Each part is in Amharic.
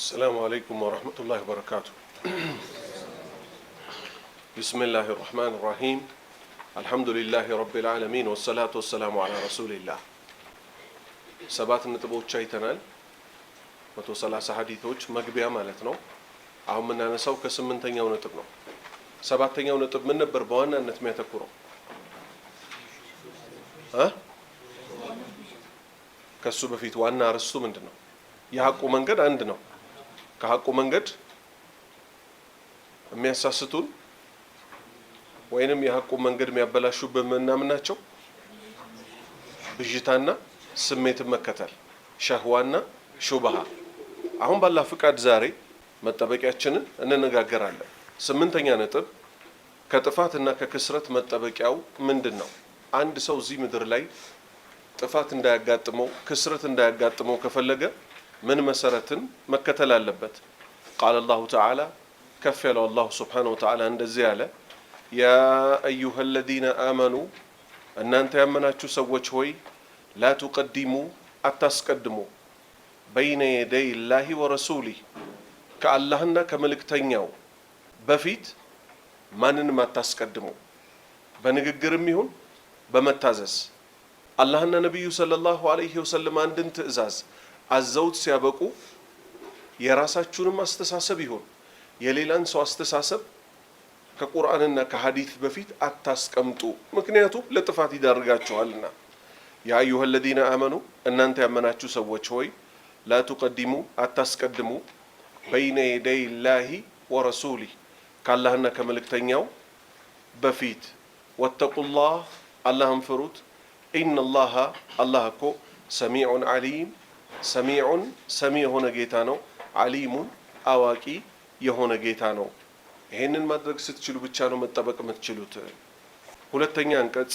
السلام عليكم ورحمة الله وبركاته. بسم الله الرحمن الرحيم. الحمد لله رب العالمين والصلاة والسلام على رسول الله. سبات نتبوت شيطانال 130 حديثوች መግቢያ ማለት ነው። አሁን የምናነሳው ከ8ኛው ነጥብ ነው። 7ኛው ነጥብ ምን ነበር በዋናነት የሚያተኩረው? ከሱ በፊት ዋና ርዕሱ ምንድነው? የሐቁ መንገድ አንድ ነው። ከሐቁ መንገድ የሚያሳስቱን ወይንም የሐቁ መንገድ የሚያበላሹብን ምናምናቸው ብዥታና ስሜትን መከተል ሸህዋና ሹብሃ። አሁን ባላ ፍቃድ ዛሬ መጠበቂያችንን እንነጋገራለን። 8ኛ ነጥብ ከጥፋትና ከክስረት መጠበቂያው ምንድነው? አንድ ሰው እዚህ ምድር ላይ ጥፋት እንዳያጋጥመው ክስረት እንዳያጋጥመው ከፈለገ من مسرتن مكتل اللبت. قال الله تعالى كفل الله سبحانه وتعالى عند الزيالة يا أيها الذين آمنوا أن أنت يمناتشو سوّج هوي لا تقدموا أتسقدموا بين يدي الله ورسوله كاللهن كملك تنياو بفيت مانن ما تسقدموا بنغغرم يهون بمتازز اللهن نبي صلى الله عليه وسلم عندن تئزاز አዘውት ሲያበቁ የራሳችሁንም አስተሳሰብ ይሁን የሌላን ሰው አስተሳሰብ ከቁርአንና ከሐዲስ በፊት አታስቀምጡ፣ ምክንያቱም ለጥፋት ይዳርጋችኋልና። ያ አዩሃ الذين آمنوا እናንተ ያመናችሁ ሰዎች ሆይ لا تقدموا አታስቀድሙ بين يدي الله ورسوله ካላህና ከመልእክተኛው በፊት واتقوا الله አላህን ፍሩት إن الله الله እኮ سميع عليم ሰሚዑን ሰሚ የሆነ ጌታ ነው፣ ዓሊሙን አዋቂ የሆነ ጌታ ነው። ይሄንን ማድረግ ስትችሉ ብቻ ነው መጠበቅ የምትችሉት። ሁለተኛ አንቀጽ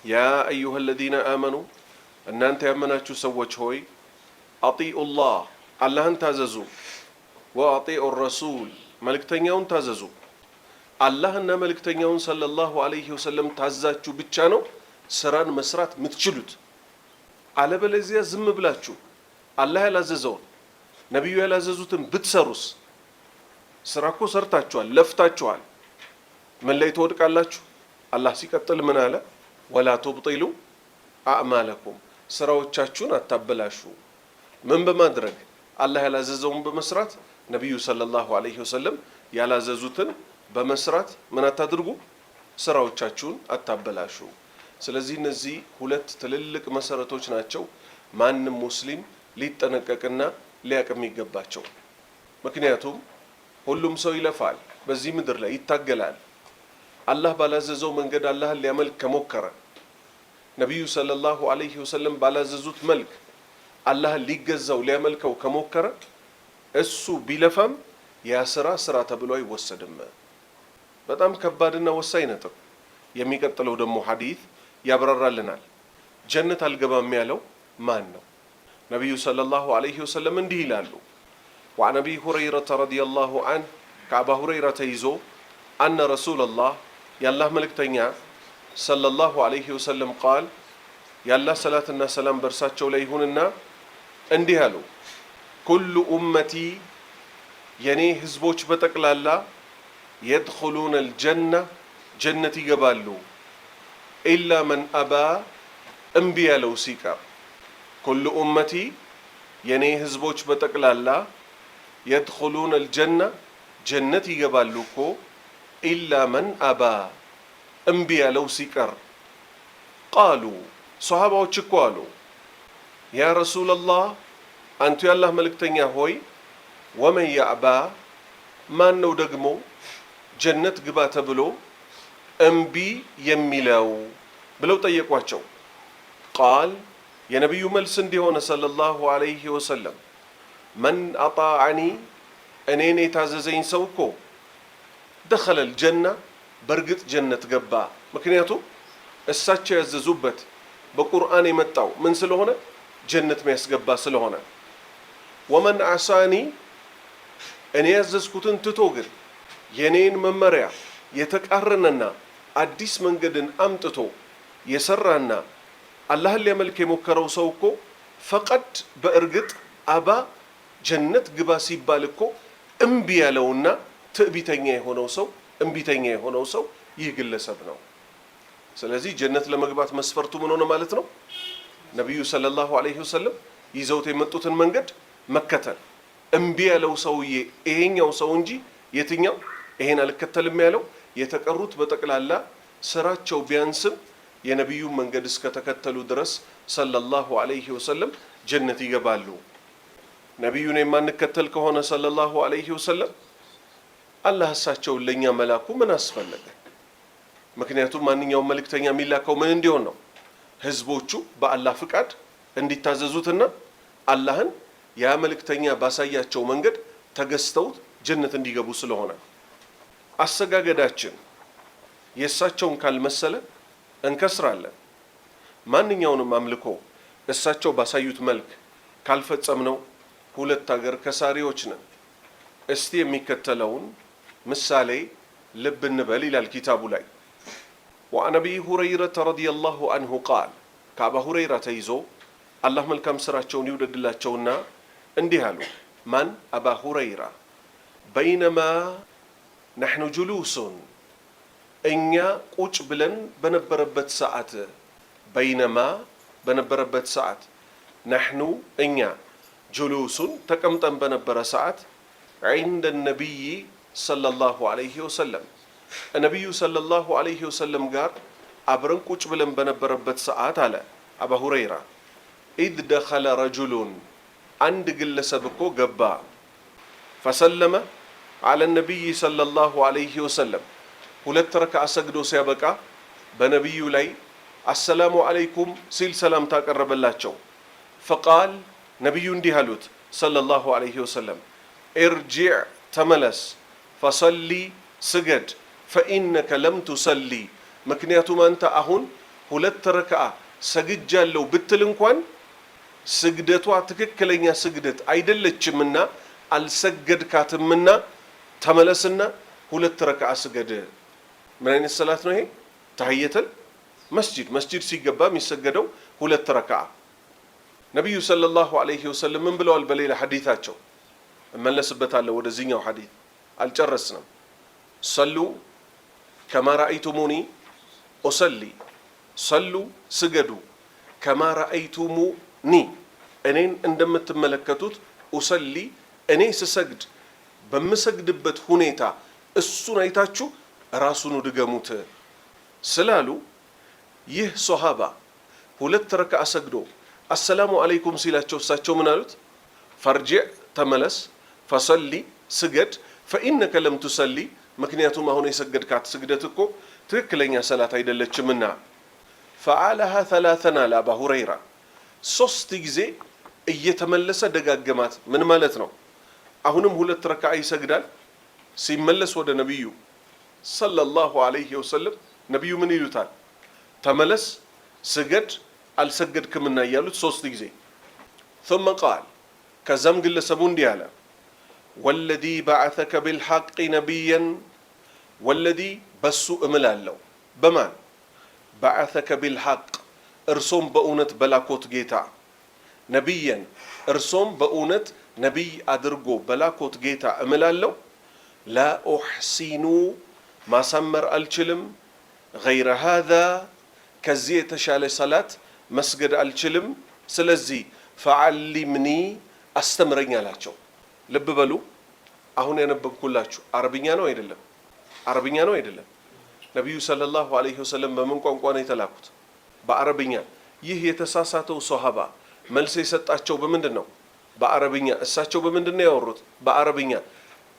ያ አዩሃ الذين آمنوا እናንተ ያመናችሁ ሰዎች ሆይ አጢኡ ላህ አላህን ታዘዙ፣ ወአጢኡ ረሱል መልእክተኛውን ታዘዙ። አላህና መልእክተኛውን ሰለላሁ ዐለይሂ ወሰለም ታዛችሁ ብቻ ነው ስራን መስራት የምትችሉት። አለበለዚያ ዝም ብላችሁ አላህ ያላዘዘውን ነብዩ ያላዘዙትን ብትሰሩስ ስራ እኮ ሰርታችኋል፣ ለፍታችኋል፣ ምን ላይ ትወድቃላችሁ? አላህ ሲቀጥል ምን አለ? ወላ ተብጢሉ አዕማለኩም ስራዎቻችሁን አታበላሹ። ምን በማድረግ? አላህ ያላዘዘውን በመስራት ነብዩ ሰለላሁ ዐለይሂ ወሰለም ያላዘዙትን በመስራት ምን አታድርጉ? ስራዎቻችሁን አታበላሹ። ስለዚህ እነዚህ ሁለት ትልልቅ መሰረቶች ናቸው ማንም ሙስሊም ሊጠነቀቅና ሊያቅም ይገባቸው። ምክንያቱም ሁሉም ሰው ይለፋል፣ በዚህ ምድር ላይ ይታገላል። አላህ ባላዘዘው መንገድ አላህን ሊያመልክ ከሞከረ ነብዩ ሰለላሁ ዐለይሂ ወሰለም ባላዘዙት መልክ አላህን ሊገዛው ሊያመልከው ከሞከረ እሱ ቢለፋም ያ ስራ ተብሎ አይወሰድም። በጣም ከባድና ወሳኝ ነጥብ። የሚቀጥለው ደግሞ ሐዲስ ያብራራልናል። ጀነት አልገባም ያለው ማን ነው? ነብዩ ሰለላሁ ዐለይሂ ወሰለም እንዲህ ይላሉ። وعن أبي هريرة رضي الله عنه كأبا هريرة يزو أن رسول الله يالله ملكتنيا صلى الله عليه وسلم قال يالله صلاة الناس سلام برساتشو ليهوننا እንዲህ አሉ كل أمتي የኔ ህዝቦች በጠቅላላ يدخلون الجنة ጀነት ይገባሉ إلا من أبى أنبياء لو سيكا كل أمتي يني هزبوش بتقلالا يدخلون الجنة جنة يقبالوكو إلا من أبى أنبياء لو سيكر قالوا صحابة وشكوالو يا رسول الله أنت يا الله ملكتن يا هوي ومن يأبى ما نودقمو جنة قبات بلو እምቢ የሚለው ብለው ጠየቋቸው። ቃል የነብዩ መልስ እንዲሆነ ሰለላሁ ዐለይሂ ወሰለም መን አጣዐኒ እኔን የታዘዘኝ ሰው እኮ ደኸለል ጀና በርግጥ ጀነት ገባ። ምክንያቱም እሳቸው ያዘዙበት በቁርአን የመጣው ምን ስለሆነ ጀነት የሚያስገባ ስለሆነ። ወመን አሳኒ እኔ ያዘዝኩትን ትቶ ግን የኔን መመሪያ የተቃረነና አዲስ መንገድን አምጥቶ የሰራና አላህን ሊያመልክ የሞከረው ሰው እኮ ፈቀድ በእርግጥ አባ ጀነት ግባ ሲባል እኮ እምቢ ያለውና ትዕቢተኛ የሆነው ሰው ይህ ግለሰብ ነው። ስለዚህ ጀነት ለመግባት መስፈርቱ ምን ሆነ ማለት ነው? ነብዩ ሰለላሁ ዐለይሂ ወሰለም ይዘውት የመጡትን መንገድ መከተል። እምቢ ያለው ሰውዬ ይሄኛው ሰው እንጂ የትኛው ይሄን አልከተልም ያለው? የተቀሩት በጠቅላላ ስራቸው ቢያንስም የነብዩን መንገድ እስከተከተሉ ድረስ ሰለላሁ ዐለይሂ ወሰለም ጀነት ይገባሉ። ነብዩን የማንከተል ከሆነ ሰለላሁ ዐለይሂ ወሰለም አላህ እሳቸውን ለኛ መላኩ ምን አስፈለገ? ምክንያቱም ማንኛውም መልእክተኛ የሚላከው ምን እንዲሆን ነው? ህዝቦቹ በአላህ ፍቃድ እንዲታዘዙትና አላህን ያ መልእክተኛ ባሳያቸው መንገድ ተገዝተውት ጀነት እንዲገቡ ስለሆነ። አሰጋገዳችን የእሳቸውን ካልመሰለ እንከስራለን። ማንኛውንም አምልኮ እሳቸው ባሳዩት መልክ ካልፈጸምነው ሁለት ሀገር ከሳሪዎች ነን። እስቲ የሚከተለውን ምሳሌ ልብ እንበል ይላል ኪታቡ ላይ። وعن أبي هريرة رضي الله عنه قال كأبا هريرة تيزو الله ملكم سراتشون يودد الله تشونا اندهالو من أبا هريرة بينما نحن جلوس إنيا قوش بلن بنبربت ساعة بينما بنبربت ساعة نحن إنيا جلوس تكمتن بنبر ساعة عند النبي صلى الله عليه وسلم النبي صلى الله عليه وسلم قال أبرن قوش بلن بنبربت ساعة على أبا هريرة إذ دخل رجل عند قل سبكو قبا فسلم على النبي صلى الله عليه وسلم ሁለት ረክዓ ሰግዶ ሲያበቃ በነብዩ ላይ አሰላሙ አለይኩም ሲል ሰላምታ ቀረበላቸው። فقال ነብዩ እንዲህ አሉት ሰለላሁ ዐለይሂ ወሰለም ارجع ተመለስ فصلي ስገድ فإنك لم تصلي ምክንያቱም አንተ አሁን ሁለት ረክዓ ሰግጃለሁ ብትል እንኳን ስግደቷ ትክክለኛ ስግደት አይደለችምና አልሰገድካትምና ተመለስና ሁለት ረክዓ ስገድ። ምን አይነት ሰላት ነው ይሄ? ተህየተል መስጂድ ሲገባ የሚሰገደው ሁለት ረክዓ። ነብዩ ሰለላሁ ዐለይሂ ወሰለም ምን ብለዋል በሌላ ሐዲታቸው? እመለስበታለሁ ወደዚህኛው ሐዲት አልጨረስንም። ሰሉ ከማ ረአይቱሙኒ ኡሰሊ ሰሉ ስገዱ ከማ ረአይቱሙኒ እኔን እንደምትመለከቱት ኡሰሊ እኔ ስሰግድ በምሰግድበት ሁኔታ እሱን አይታችሁ ራሱን ድገሙት ስላሉ ይህ ሶሃባ ሁለት ረክዓ ሰግዶ አሰላሙ አለይኩም ሲላቸው እሳቸው ምን አሉት? ፈርጂዕ ተመለስ፣ ፈሰሊ ስገድ፣ ፈኢነከ ለም ቱሰሊ ምክንያቱም አሁን የሰገድካት ስግደት እኮ ትክክለኛ ሰላት አይደለችምና። ፈዓለሃ ተላተና ለአባ ሁረይራ ሶስት ጊዜ እየተመለሰ ደጋገማት። ምን ማለት ነው? አሁንም ሁለት ረክዓ ይሰግዳል። ሲመለስ ወደ ነብዩ ሰለላሁ ዐለይሂ ወሰለም ነብዩ ምን ይሉታል? ተመለስ፣ ስገድ፣ አልሰገድክምና እያሉት ሶስት ጊዜ። ثم قال ከዛም ግለሰቡ እንዲህ አለ ወለዚ በዐሰከ ቢልሐቅ ነቢያን ወለዚ በሱ እምላለሁ በማን በዐሰከ ቢልሐቅ እርሶም በእውነት በላኮት ጌታ ነቢያን እርሶም በእውነት ነቢይ አድርጎ በላኮት ጌታ እምላለሁ ላ ኡሕሲኑ ማሳመር አልችልም ገይረ ሃዛ ከዚህ የተሻለ ሰላት መስገድ አልችልም። ስለዚህ ፈዓሊምኒ አስተምረኝ አላቸው። ልብ በሉ አሁን ያነበብኩላችሁ አረብኛ ነው አይደለም? አረብኛ ነው አይደለም? ነቢዩ ሰለላሁ ዐለይሂ ወሰለም በምን ቋንቋ ነው የተላኩት? በአረብኛ። ይህ የተሳሳተው ሶሃባ መልስ የሰጣቸው በምንድን ነው? በአረብኛ። እሳቸው በምንድን ነው ያወሩት? በአረብኛ።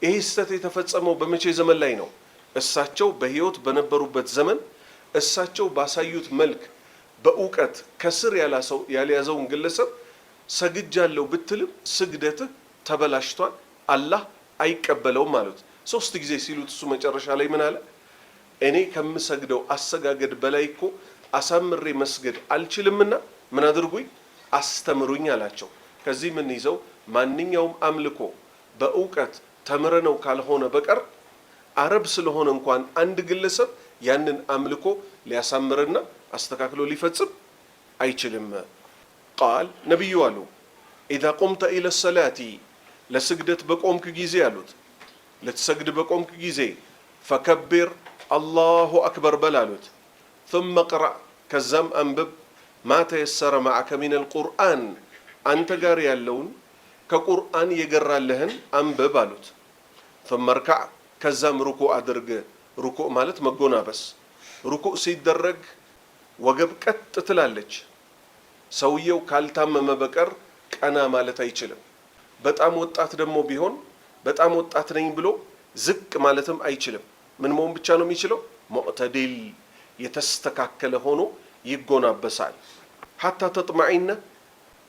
ይህ ስህተት የተፈጸመው በመቼ ዘመን ላይ ነው? እሳቸው በህይወት በነበሩበት ዘመን እሳቸው ባሳዩት መልክ በእውቀት ከስር ያልያዘውን ግለሰብ ሰግጃለሁ ብትልም ስግደትህ ተበላሽቷል፣ አላህ አይቀበለውም ማለት ሶስት ጊዜ ሲሉት እሱ መጨረሻ ላይ ምን አለ? እኔ ከምሰግደው አሰጋገድ በላይ እኮ አሳምሬ መስገድ አልችልምና ምን አድርጉኝ አስተምሩኝ አላቸው። ከዚህ ምን ይዘው ማንኛውም አምልኮ በእውቀት ተምረነው ካልሆነ በቀር አረብ ስለሆነ እንኳን አንድ ግለሰብ ያንን አምልኮ ሊያሳምርና አስተካክሎ ሊፈጽም አይችልም። ቃል ነብዩ አሉ ኢዛ ቁምተ ኢለ ሰላቲ ለስግደት በቆምክ ጊዜ አሉት ለተሰግድ በቆምክ ጊዜ ፈከብር አላሁ አክበር በል አሉት ثم اقرأ ከዛም አንብብ ما تيسر معك من القرآن አንተ ጋር ያለውን ከቁርአን የገራልህን አንብብ አሉት ثم اركع ከዛም ሩኩዕ አድርግ ሩኩዕ ማለት መጎናበስ ሩኩዕ ሲደረግ ወገብ ቀጥ ትላለች ሰውየው ካልታመመ በቀር ቀና ማለት አይችልም በጣም ወጣት ደግሞ ቢሆን በጣም ወጣት ነኝ ብሎ ዝቅ ማለትም አይችልም ምን መሆን ብቻ ነው የሚችለው ሙዕተዲል የተስተካከለ ሆኖ ይጎናበሳል حتى تطمئن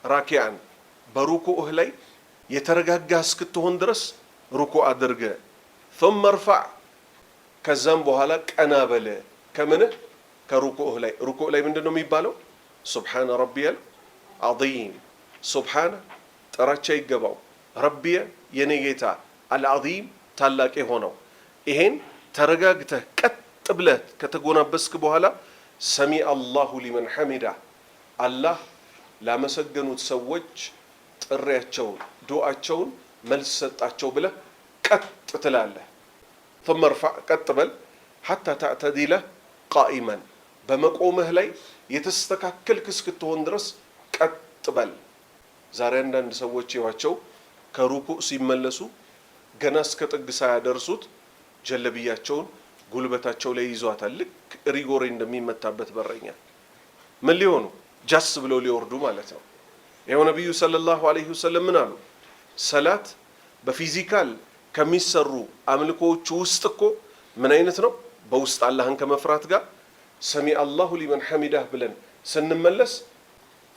راكعا በሩኩዕህ ላይ የተረጋጋ እስክትሆን ድረስ ሩኩዕ አድርገ ثم ارفع ከዛም በኋላ ቀና በለ ከምን ከሩኩዕህ ላይ ሩኩዕ ላይ ምንድነው የሚባለው سبحان ربي العظيم سبحان ጥራቻ ይገባው ረቢየ የኔ ጌታ አልዓዚም ታላቅ የሆነው ይሄን ተረጋግተህ ቀጥ ብለህ ከተጎናበስክ በኋላ ሰሚ አላሁ ሊመን ሐሚዳ አላህ ላመሰገኑት ሰዎች ጥሪያቸውን ዱዓቸውን መልስ ሰጣቸው ብለህ ቀጥ ትላለህ ثم ارفع ቀጥ በል حتى تعتدل قائما በመቆምህ ላይ የተስተካከልክ እስክትሆን ድረስ ቀጥ በል ዛሬ አንዳንድ ሰዎች ይዋቸው ከሩኩዕ ሲመለሱ ገና እስከ ጥግ ሳያደርሱት ጀለብያቸውን ጉልበታቸው ላይ ይዟታል ልክ ሪጎሬ እንደሚመታበት በረኛ ምን ሊሆኑ ጃስ ብለው ሊወርዱ ማለት ነው ይሄው ነብዩ ሰለላሁ ዐለይሂ ወሰለም ምን አሉ ሰላት በፊዚካል ከሚሰሩ አምልኮዎች ውስጥ እኮ ምን አይነት ነው በውስጥ አላህን ከመፍራት ጋር ሰሚ አላሁ ሊመን ሐሚዳህ ብለን ስንመለስ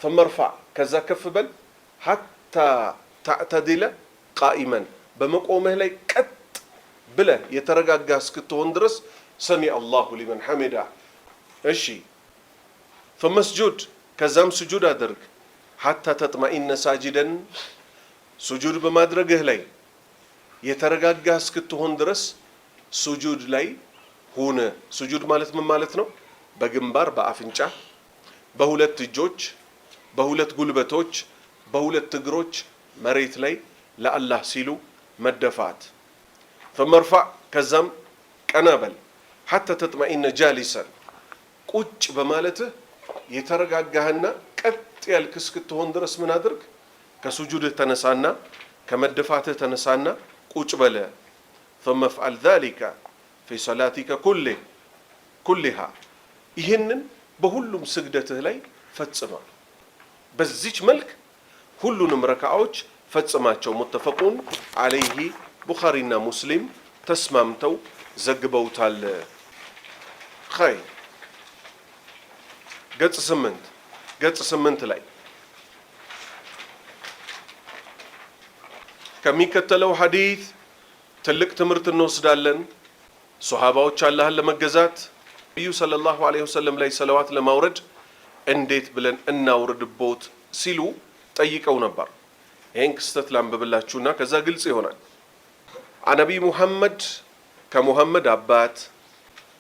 ثم ارفع ከዛ ከፍ በል حتى تعتدل قائما በመቆምህ ላይ ቀጥ ብለህ የተረጋጋ እስክትሆን ድረስ ሰሚ አላሁ ሊመን ሐሚዳህ እሺ ثم اسجد ከዛም ስጁድ አድርግ حتى تطمئن ساجدا ስጁድ በማድረግህ ላይ የተረጋጋ እስክትሆን ድረስ ስጁድ ላይ ሁን ስጁድ ማለት ምን ማለት ነው በግንባር በአፍንጫ በሁለት እጆች በሁለት ጉልበቶች በሁለት እግሮች መሬት ላይ ለአላህ ሲሉ መደፋት ثم ارفع ከዛም ቀና በል حتى تطمئن جالسا ቁጭ በማለትህ የተረጋጋህና ቀጥ ያልክ እስክትሆን ድረስ ምን አድርግ ከስጁድህ ተነሳና ከመደፋትህ ተነሳና ቁጭ በለ ثم افعل ذلك في صلاتك كلها ይህንን በሁሉም ስግደትህ ላይ ፈጽማ በዚች መልክ ሁሉንም ረካዓዎች ፈጽማቸው ሙተፈቁን ዐለይሂ ቡኻሪና ሙስሊም ተስማምተው ዘግበውታል ኸይ ገጽ 8 ላይ ከሚከተለው ሐዲስ ትልቅ ትምህርት እንወስዳለን ሱሐባዎች አላህን ለመገዛት ነብዩ ሰለላሁ ዐለይሂ ወሰለም ላይ ሰለዋት ለማውረድ እንዴት ብለን እናውርድቦት ሲሉ ጠይቀው ነበር ይሄን ክስተት ላንብብላችሁና ከዛ ግልጽ ይሆናል አነቢ ሙሐመድ ከሙሐመድ አባት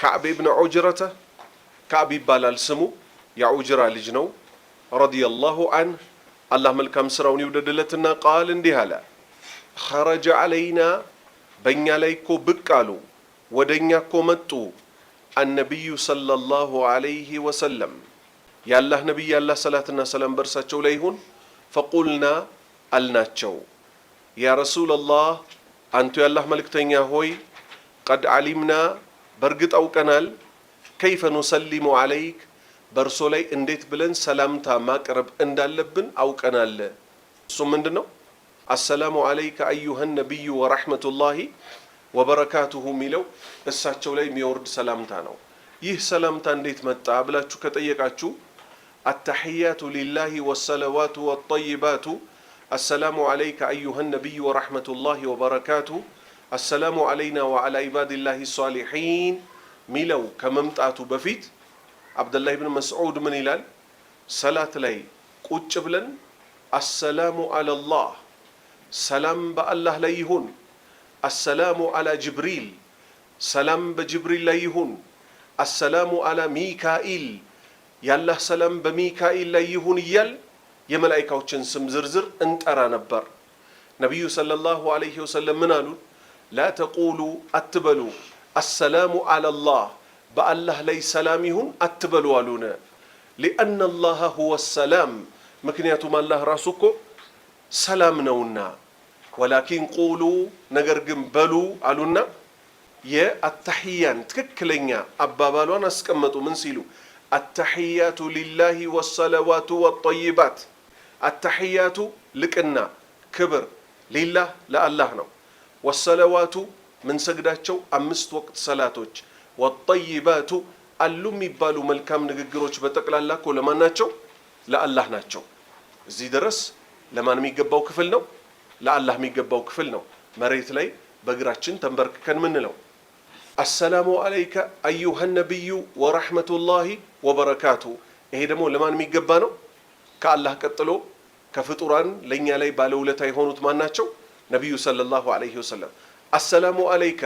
ከዕብ ኢብኑ ዑጅረተ ከዕብ ይባላል ስሙ የዑጅራ ልጅ ነው ረዲየላሁ ዐንሁ አላህ መልካም ስራውን ይውደድለትና ቃል እንዲህ አለ خرج علينا በእኛ ላይ እኮ ብቅ አሉ ወደኛ እኮ መጡ النبي صلى الله عليه وسلم ያላህ ነብይ ያላህ ሰላትና ሰላም በርሳቸው ላይ ይሁን فقلنا አልናቸው ያ ረሱላህ አንቱ ያላህ መልእክተኛ ሆይ قد علمنا በርግጥ አውቀናል كيف نسلم عليك በርሶ ላይ እንዴት ብለን ሰላምታ ማቅረብ እንዳለብን አውቀናል እሱ ምንድነው السلام عليك أيها النبي ورحمة الله وبركاته ሚለው እሳቸው ላይ የሚወርድ ሰላምታ ነው ይህ ሰላምታ እንዴት መጣ ብላችሁ ከጠየቃችሁ التحيات لله والصلوات والطيبات السلام عليك أيها النبي ورحمة الله وبركاته السلام علينا وعلى عباد الله الصالحين ሚለው ከመምጣቱ በፊት عبد الله بن مسعود من ይላል ሰላት ላይ ቁጭ ብለን السلام على الله ሰላም በአላህ ላይ ይሁን السلام على جبريل ሰላም በጅብሪል ላይ ይሁን السلام على ሚካኤል ያላህ ሰላም በሚካኤል ላይ ይሁን ይያል የመላእክቶችን ስም ዝርዝር እንጠራ ነበር ነቢዩ ሰለላሁ ዐለይሂ ወሰለም ምን አሉ? ላ ተቁሉ አትበሉ አሰላሙ ዐለላህ በአላህ ላይ ሰላም ይሁን አትበሉ አሉን። ሊአነ አላህ ሁወ ሰላም ምክንያቱም አላህ ራሱ እኮ ሰላም ነውና። ወላኪን ቁሉ ነገር ግን በሉ አሉና የአተሕያን ትክክለኛ አባባሏን አስቀመጡ። ምን ሲሉ? አተሕያቱ ሊላሂ ወሰለዋቱ ወጠይባት። አተሕያቱ ልቅና ክብር ሊላህ ለአላህ ነው። ወሰለዋቱ ምንሰግዳቸው 5 ወቅት ሰላቶች፣ ወጠይባቱ አሉ የሚባሉ መልካም ንግግሮች በጠቅላላ እኮ ለማን ናቸው? ለአላህ ናቸው። እዚህ ድረስ ለማን የሚገባው ክፍል ነው? ለአላህ የሚገባው ክፍል ነው። መሬት ላይ በእግራችን ተንበርክከን ምንለው አሰላሙ አለይከ አዩሃ ነቢዩ ወረሕመቱላሂ ወበረካቱ። ይሄ ደግሞ ለማን የሚገባ ነው? ከአላህ ቀጥሎ ከፍጡራን ለእኛ ላይ ባለውለታ የሆኑት ማን ናቸው? ነቢዩ ሰለላሁ ዐለይሂ ወሰለም። አሰላሙ አለይከ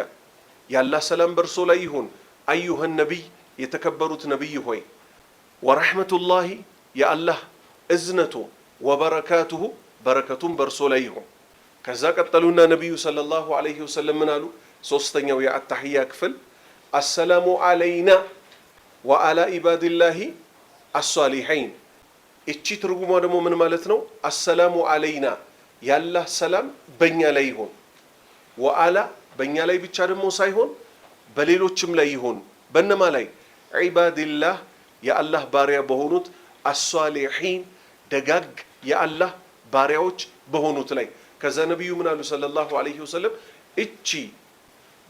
የአላህ ሰላም በርሶ ላይ ይሁን፣ አዩሃ ነቢይ የተከበሩት ነቢይ ሆይ፣ ወረሕመቱላሂ የአላህ እዝነቱ፣ ወበረካቱሁ በረከቱም በርሶ ላይ ይሁን። ከዛ ቀጠሉና ነቢዩ ሰለላሁ ዐለይሂ ወሰለም ምን አሉ? ሶስተኛው የአተሕያ ክፍል አሰላሙ ዐለይና ወዐላ ኢባድላሂ አሷሊሒን። እቺ ትርጉሟ ደግሞ ምን ማለት ነው? አሰላሙ ዐለይና ያላህ ሰላም በእኛ ላይ ይሁን፣ ወዐላ በእኛ ላይ ብቻ ደግሞ ሳይሆን በሌሎችም ላይ ይሁን። በነማ ላይ? ዒባድላህ የአላህ ባሪያ በሆኑት፣ አሷሊሒን ደጋግ የአላህ ባሪያዎች በሆኑት ላይ። ከዛ ነቢዩ ምን አሉ ሰለላሁ ዐለይሂ ወሰለም? እቺ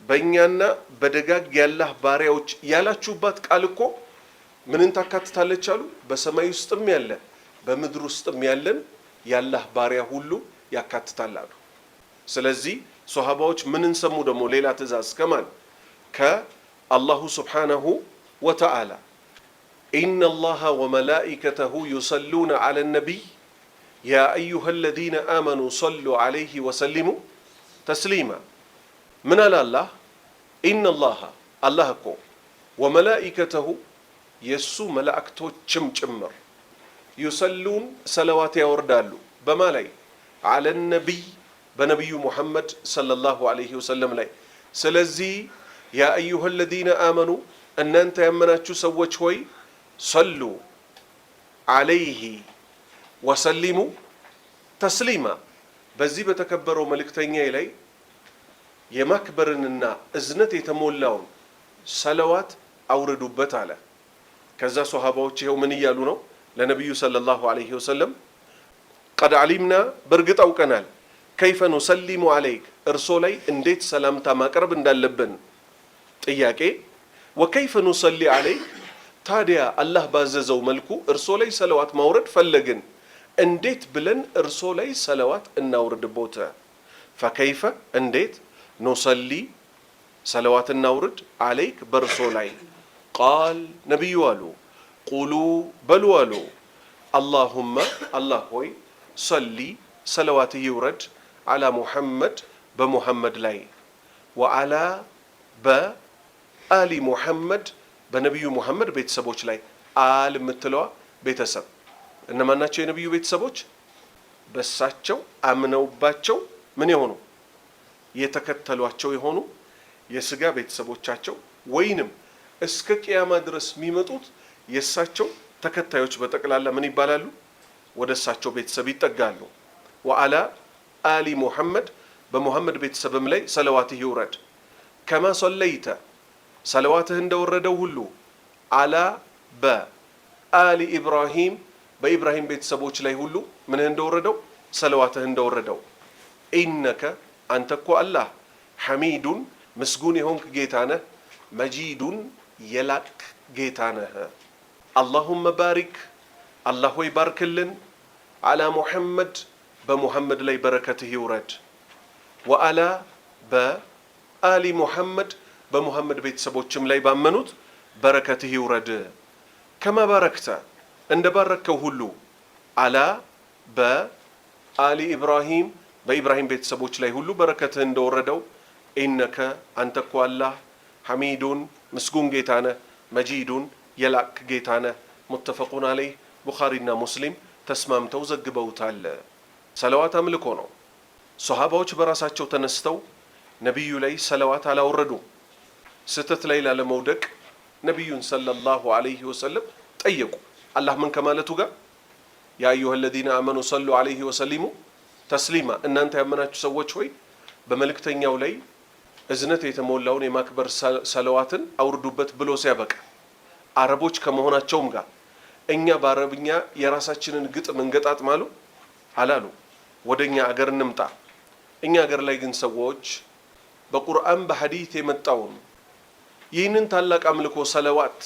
በእኛና በደጋግ ያላህ ባሪያዎች ያላችሁባት ቃል እኮ ምንን ታካትታለች አሉ? በሰማይ ውስጥም ያለ በምድር ውስጥም ያለን ያላህ ባሪያ ሁሉ ያካትታል አሉ። ስለዚህ ሶሃባዎች ምንን ሰሙ ደግሞ? ሌላ ትእዛዝ ከማን? ከአላሁ ስብሓነሁ ወተዓላ ኢነላሃ ወመላኢከተሁ ዩሰሉነ ዐለ ነቢይ ያ አዩሃ አለዚነ አመኑ ሰሉ ዐለይሂ ወሰሊሙ ተስሊማ። ምን አለ አላህ? ኢነላሃ አላህ እኮ ወመላኢከተሁ የእሱ መላእክቶችም ጭምር ዩሰሉን ሰለዋት ያወርዳሉ በማ ላይ? ዐለ ነቢይ በነቢዩ ሙሐመድ ሰለላሁ ዐለይሂ ወሰለም ላይ። ስለዚህ ያ አዩሃ አለዚነ አመኑ እናንተ ያመናችሁ ሰዎች ሆይ ሰሉ ዐለይሂ ወሰሊሙ ተስሊማ በዚህ በተከበረው መልእክተኛ ላይ የማክበርንና እዝነት የተሞላውን ሰለዋት አውርዱበት አለ። ከዛ ሶሃባዎች ይኸው ምን እያሉ ነው ለነቢዩ ሰለላሁ ዐለይሂ ወሰለም? ቀድ ዓሊምና በእርግጥ አውቀናል፣ ከይፈ ኑሰሊሙ ዐለይክ እርሶ ላይ እንዴት ሰላምታ ማቅረብ እንዳለብን። ጥያቄ ወከይፈ ኑሰሊ ዐለይክ ታዲያ አላህ ባዘዘው መልኩ እርሶ ላይ ሰለዋት ማውረድ ፈለግን፣ እንዴት ብለን እርሶ ላይ ሰለዋት እናውርድቦት? ፈከይፈ እንዴት ኑሰሊ ሰለዋት እናውርድ ዐለይክ በርሶ ላይ? ቃል ነቢዩ አሉ ቁሉ በሉ አሉ አላሁመ አላህ ሆይ ሰሊ ሰለዋትህ ይውረድ ዐላ ሙሐመድ በሙሐመድ ላይ፣ ወዐላ በአሊ ሙሐመድ በነቢዩ ሙሐመድ ቤተሰቦች ላይ። አል የምትለዋ ቤተሰብ እነማን ናቸው? የነቢዩ ቤተሰቦች በሳቸው አምነውባቸው ምን የሆኑ የተከተሏቸው የሆኑ የስጋ ቤተሰቦቻቸው ወይንም እስከ ቅያማ ድረስ የሚመጡት የእሳቸው ተከታዮች በጠቅላላ ምን ይባላሉ? ወደ እሳቸው ቤተሰብ ይጠጋሉ። ወዐላ አሊ ሙሐመድ በሙሐመድ ቤተሰብም ላይ ሰለዋትህ ይውረድ። ከማ ሰለይተ ሰለዋትህ እንደወረደው ሁሉ ዐላ በአሊ ኢብራሂም በኢብራሂም ቤተሰቦች ላይ ሁሉ ምንህ እንደወረደው ሰለዋትህ እንደወረደው። ኢነከ አንተ እኮ አላህ ሐሚዱን ምስጉን የሆንክ ጌታ ነህ፣ መጂዱን የላቅ ጌታ ነህ። አላሁመ ባሪክ አላህ ሆይ ባርክልን፣ ዐላ ሙሐመድ በሙሐመድ ላይ በረከትህ ይውረድ፣ ወዐላ በአሊ ሙሐመድ በሙሐመድ ቤተሰቦችም ላይ ባመኑት በረከትህ ይውረድ። ከማ ባረክተ እንደ ባረከው ሁሉ ዐላ በአሊ ኢብራሂም በኢብራሂም ቤተሰቦች ላይ ሁሉ በረከትህ እንደወረደው። ኢነከ አንተ እኮ አላህ ሐሚዱን ምስጉን ጌታ ነህ፣ መጂዱን የላቅ ጌታ ነህ። ሙተፈቁን አለይህ ቡኻሪና ሙስሊም ተስማምተው ዘግበውታል። ሰለዋት አምልኮ ነው። ሶሃባዎች በራሳቸው ተነስተው ነብዩ ላይ ሰለዋት አላወረዱ። ስተት ላይ ላለመውደቅ ነብዩን ሰለላሁ ዐለይሂ ወሰለም ጠየቁ። አላህ ምን ከማለቱ ጋር ያ አዩሀ الذين آمنوا صلوا عليه وسلموا تسليما እናንተ ያመናችሁ ሰዎች ሆይ በመልእክተኛው ላይ እዝነት የተሞላውን የማክበር ሰለዋትን አውርዱበት ብሎ ሲያበቃ አረቦች ከመሆናቸውም ጋር እኛ በአረብኛ የራሳችንን ግጥም እንገጣጥማሉ አላሉ። ወደኛ አገር እንምጣ። እኛ አገር ላይ ግን ሰዎች በቁርአን በሐዲስ የመጣውን ይህንን ታላቅ አምልኮ ሰለዋት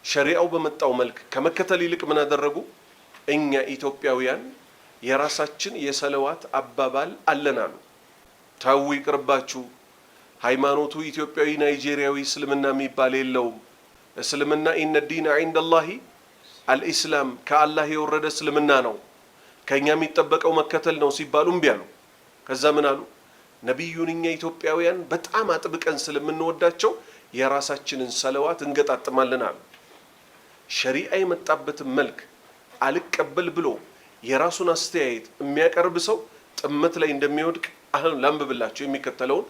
ሸሪዓው በመጣው መልክ ከመከተል ይልቅ ምን አደረጉ? እኛ ኢትዮጵያውያን የራሳችን የሰለዋት አባባል አለናሉ። ታው ይቅርባችሁ፣ ሃይማኖቱ ኢትዮጵያዊ፣ ናይጄሪያዊ፣ እስልምና የሚባል የለውም። እስልምና ኢነ ዲነ ዒንደላሂ አልኢስላም፣ ከአላህ የወረደ እስልምና ነው፣ ከኛ የሚጠበቀው መከተል ነው ሲባሉ እምቢ አሉ። ከዛ ምን አሉ? ነቢዩን እኛ ኢትዮጵያውያን በጣም አጥብቀን ስለምንወዳቸው የራሳችንን ሰለዋት እንገጣጥማለን አሉ። ሸሪዓ የመጣበትን መልክ አልቀበል ብሎ የራሱን አስተያየት የሚያቀርብ ሰው ጥመት ላይ እንደሚወድቅ አሁን ላንብብላችሁ የሚከተለውን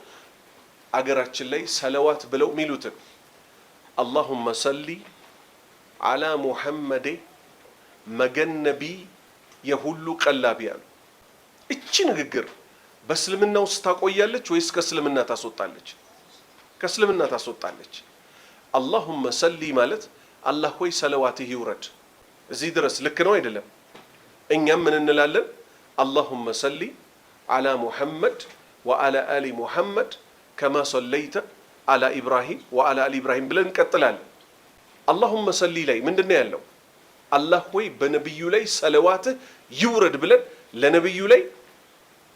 አገራችን ላይ ሰለዋት ብለው ሚሉትን አላሁመ ሰሊ አላ ሙሐመድ መገነቢ የሁሉ ቀላቢ አሉ። እቺ ንግግር በእስልምና ውስጥ ታቆያለች ወይስ ከእስልምና ታስወጣለች? ከእስልምና ታስወጣለች። አላሁመ ሰሊ ማለት አላህ ሆይ ሰለዋትህ ይውረድ። እዚህ ድረስ ልክ ነው አይደለም? እኛም ምን እንላለን? አላሁመ ሰሊ አላ ሙሐመድ ወአላ አሊ ሙሐመድ ከማ ሰለይተ አላ ኢብራሂም ወአላ አሊ ኢብራሂም ብለን እንቀጥላለን። አላሁመ ሰሊ ላይ ምንድነው ያለው? አላህ ሆይ በነብዩ ላይ ሰለዋትህ ይውረድ ብለን ለነብዩ ላይ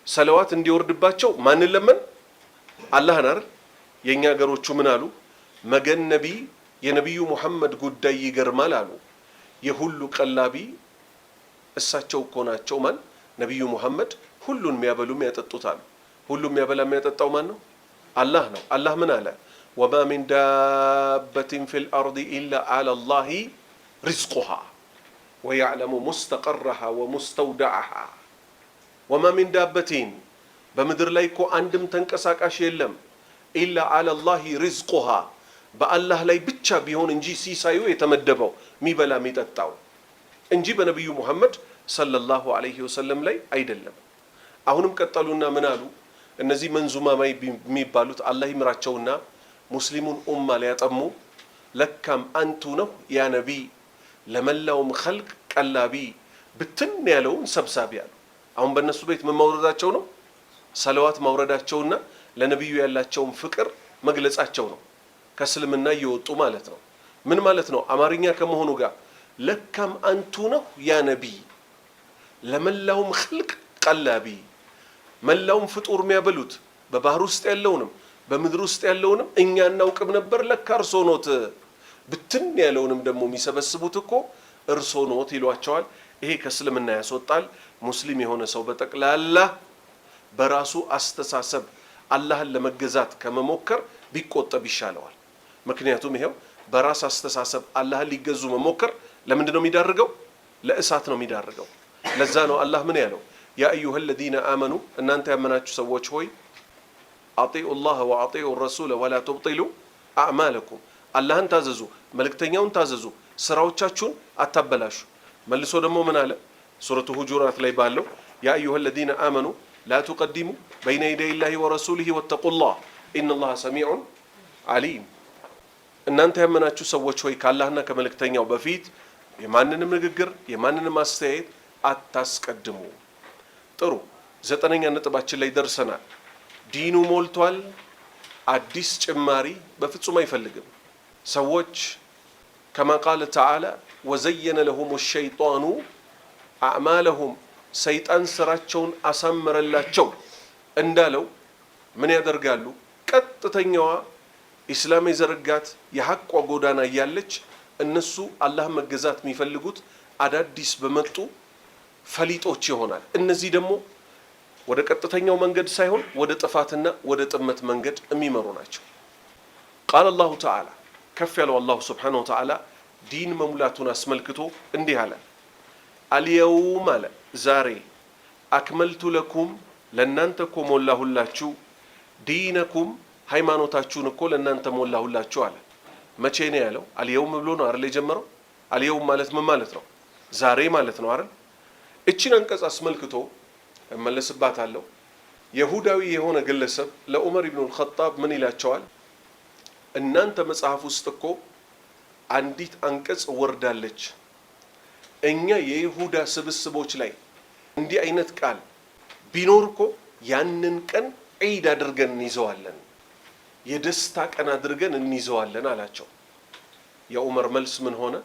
ሰለዋት እንዲወርድባቸው ማንን ለመን? አላህን አይደል? የኛ ሀገሮቹ ምን አሉ? መገን ነቢ የነቢዩ ሙሐመድ ጉዳይ ይገርማል አሉ። የሁሉ ቀላቢ እሳቸው እኮ ናቸው። ማን? ነቢዩ ሙሐመድ ሁሉን የሚያበሉ የሚያጠጡት አሉ። ሁሉ የሚያበላ የሚያጠጣው ማን ነው? አላህ ነው። አላህ ምን አለ? ወማ ሚን ዳበትን ፊል አርድ ኢላ አላ ላሂ ሪዝቁሃ ወየዕለሙ ሙስተቀረሃ ወሙስተውደዐሃ። ወማ ሚን ዳበቲን በምድር ላይ እኮ አንድም ተንቀሳቃሽ የለም ኢላ አላ ላሂ ሪዝቁሃ በአላህ ላይ ብቻ ቢሆን እንጂ ሲሳዩ የተመደበው የሚበላ የሚጠጣው እንጂ በነቢዩ ሙሐመድ ሰለላሁ ዐለይሂ ወሰለም ላይ አይደለም። አሁንም ቀጠሉና ምን አሉ? እነዚህ መንዙማማይ የሚባሉት አላህ ይምራቸውና ሙስሊሙን ኡማ ሊያጠሙ ለካም አንቱ ነው ያ ነቢይ ለመላውም ኸልቅ ቀላቢ ብትን ያለውን ሰብሳቢ አሉ። አሁን በእነሱ ቤት ምን ማውረዳቸው ነው? ሰለዋት ማውረዳቸውና ለነቢዩ ያላቸውን ፍቅር መግለጻቸው ነው። ከእስልምና እየወጡ ማለት ነው። ምን ማለት ነው? አማርኛ ከመሆኑ ጋር ለካም አንቱ ነው ያ ነቢይ ለመላውም ኸልቅ ቀላቢ፣ መላውም ፍጡር የሚያበሉት በባህር ውስጥ ያለውንም በምድር ውስጥ ያለውንም እኛ እናውቅም ነበር፣ ለካ እርሶ ኖት። ብትን ያለውንም ደግሞ የሚሰበስቡት እኮ እርሶ ኖት ይሏቸዋል። ይሄ ከእስልምና ያስወጣል። ሙስሊም የሆነ ሰው በጠቅላላ በራሱ አስተሳሰብ አላህን ለመገዛት ከመሞከር ቢቆጠብ ይሻለዋል። ምክንያቱም ይሄው በራስ አስተሳሰብ አላህን ሊገዙ መሞከር ለምንድን ነው የሚዳርገው? ለእሳት ነው የሚዳርገው። ለዛ ነው አላህ ምን ያለው? ያ አዩሀ الذين آمنوا እናንተ ያመናችሁ ሰዎች ሆይ አጢኡ الله ወአጢኡ الرسول ولا تبطلوا أعمالكم አላህን ታዘዙ፣ መልእክተኛውን ታዘዙ፣ ስራዎቻችሁን አታበላሹ። መልሶ ደግሞ ምን አለ? ሱረቱ ሁጁራት ላይ ባለው ያ አዩሀ الذين آمنوا لا تقدموا بين يدي الله ورسوله واتقوا الله إن الله سميع عليم። እናንተ ያመናችሁ ሰዎች ሆይ ከአላህና ከመልእክተኛው በፊት የማንንም ንግግር የማንንም አስተያየት አታስቀድሙ። ጥሩ 9ኛ ነጥባችን ላይ ደርሰናል። ዲኑ ሞልቷል። አዲስ ጭማሪ በፍጹም አይፈልግም። ሰዎች ከማ ቃለ ተዓላ ወዘየነ ለሁም الشيطان أعمالهم ሰይጣን ስራቸውን አሳመረላቸው እንዳለው ምን ያደርጋሉ? ቀጥተኛዋ ኢስላም የዘረጋት የሐቋ ጎዳና እያለች እነሱ አላህ መገዛት የሚፈልጉት አዳዲስ በመጡ ፈሊጦች ይሆናል። እነዚህ ደግሞ ወደ ቀጥተኛው መንገድ ሳይሆን ወደ ጥፋትና ወደ ጥመት መንገድ የሚመሩ ናቸው። ቃል አላሁ ተዓላ ከፍ ያለው አላሁ ስብሓነሁ ወተዓላ ዲን መሙላቱን አስመልክቶ እንዲህ አለ። አልየውም አለ ዛሬ አክመልቱ ለኩም ለእናንተ እኮ ሞላሁላችሁ ዲነኩም ሃይማኖታችሁን እኮ ለእናንተ ሞላሁላችሁ አለ። መቼ ነው ያለው? አልየውም ብሎ ነው አይደል የጀመረው? አልየውም ማለት ምን ማለት ነው? ዛሬ ማለት ነው አይደል? እቺን አንቀጽ አስመልክቶ እመለስባታለሁ። ይሁዳዊ የሆነ ግለሰብ ለዑመር ኢብኑ አልኸጣብ ምን ይላቸዋል? እናንተ መጽሐፍ ውስጥ እኮ አንዲት አንቀጽ ወርዳለች፣ እኛ የይሁዳ ስብስቦች ላይ እንዲህ አይነት ቃል ቢኖር እኮ ያንን ቀን ዒድ አድርገን እንይዘዋለን፣ የደስታ ቀን አድርገን እንይዘዋለን አላቸው። የዑመር መልስ ምን ሆነ?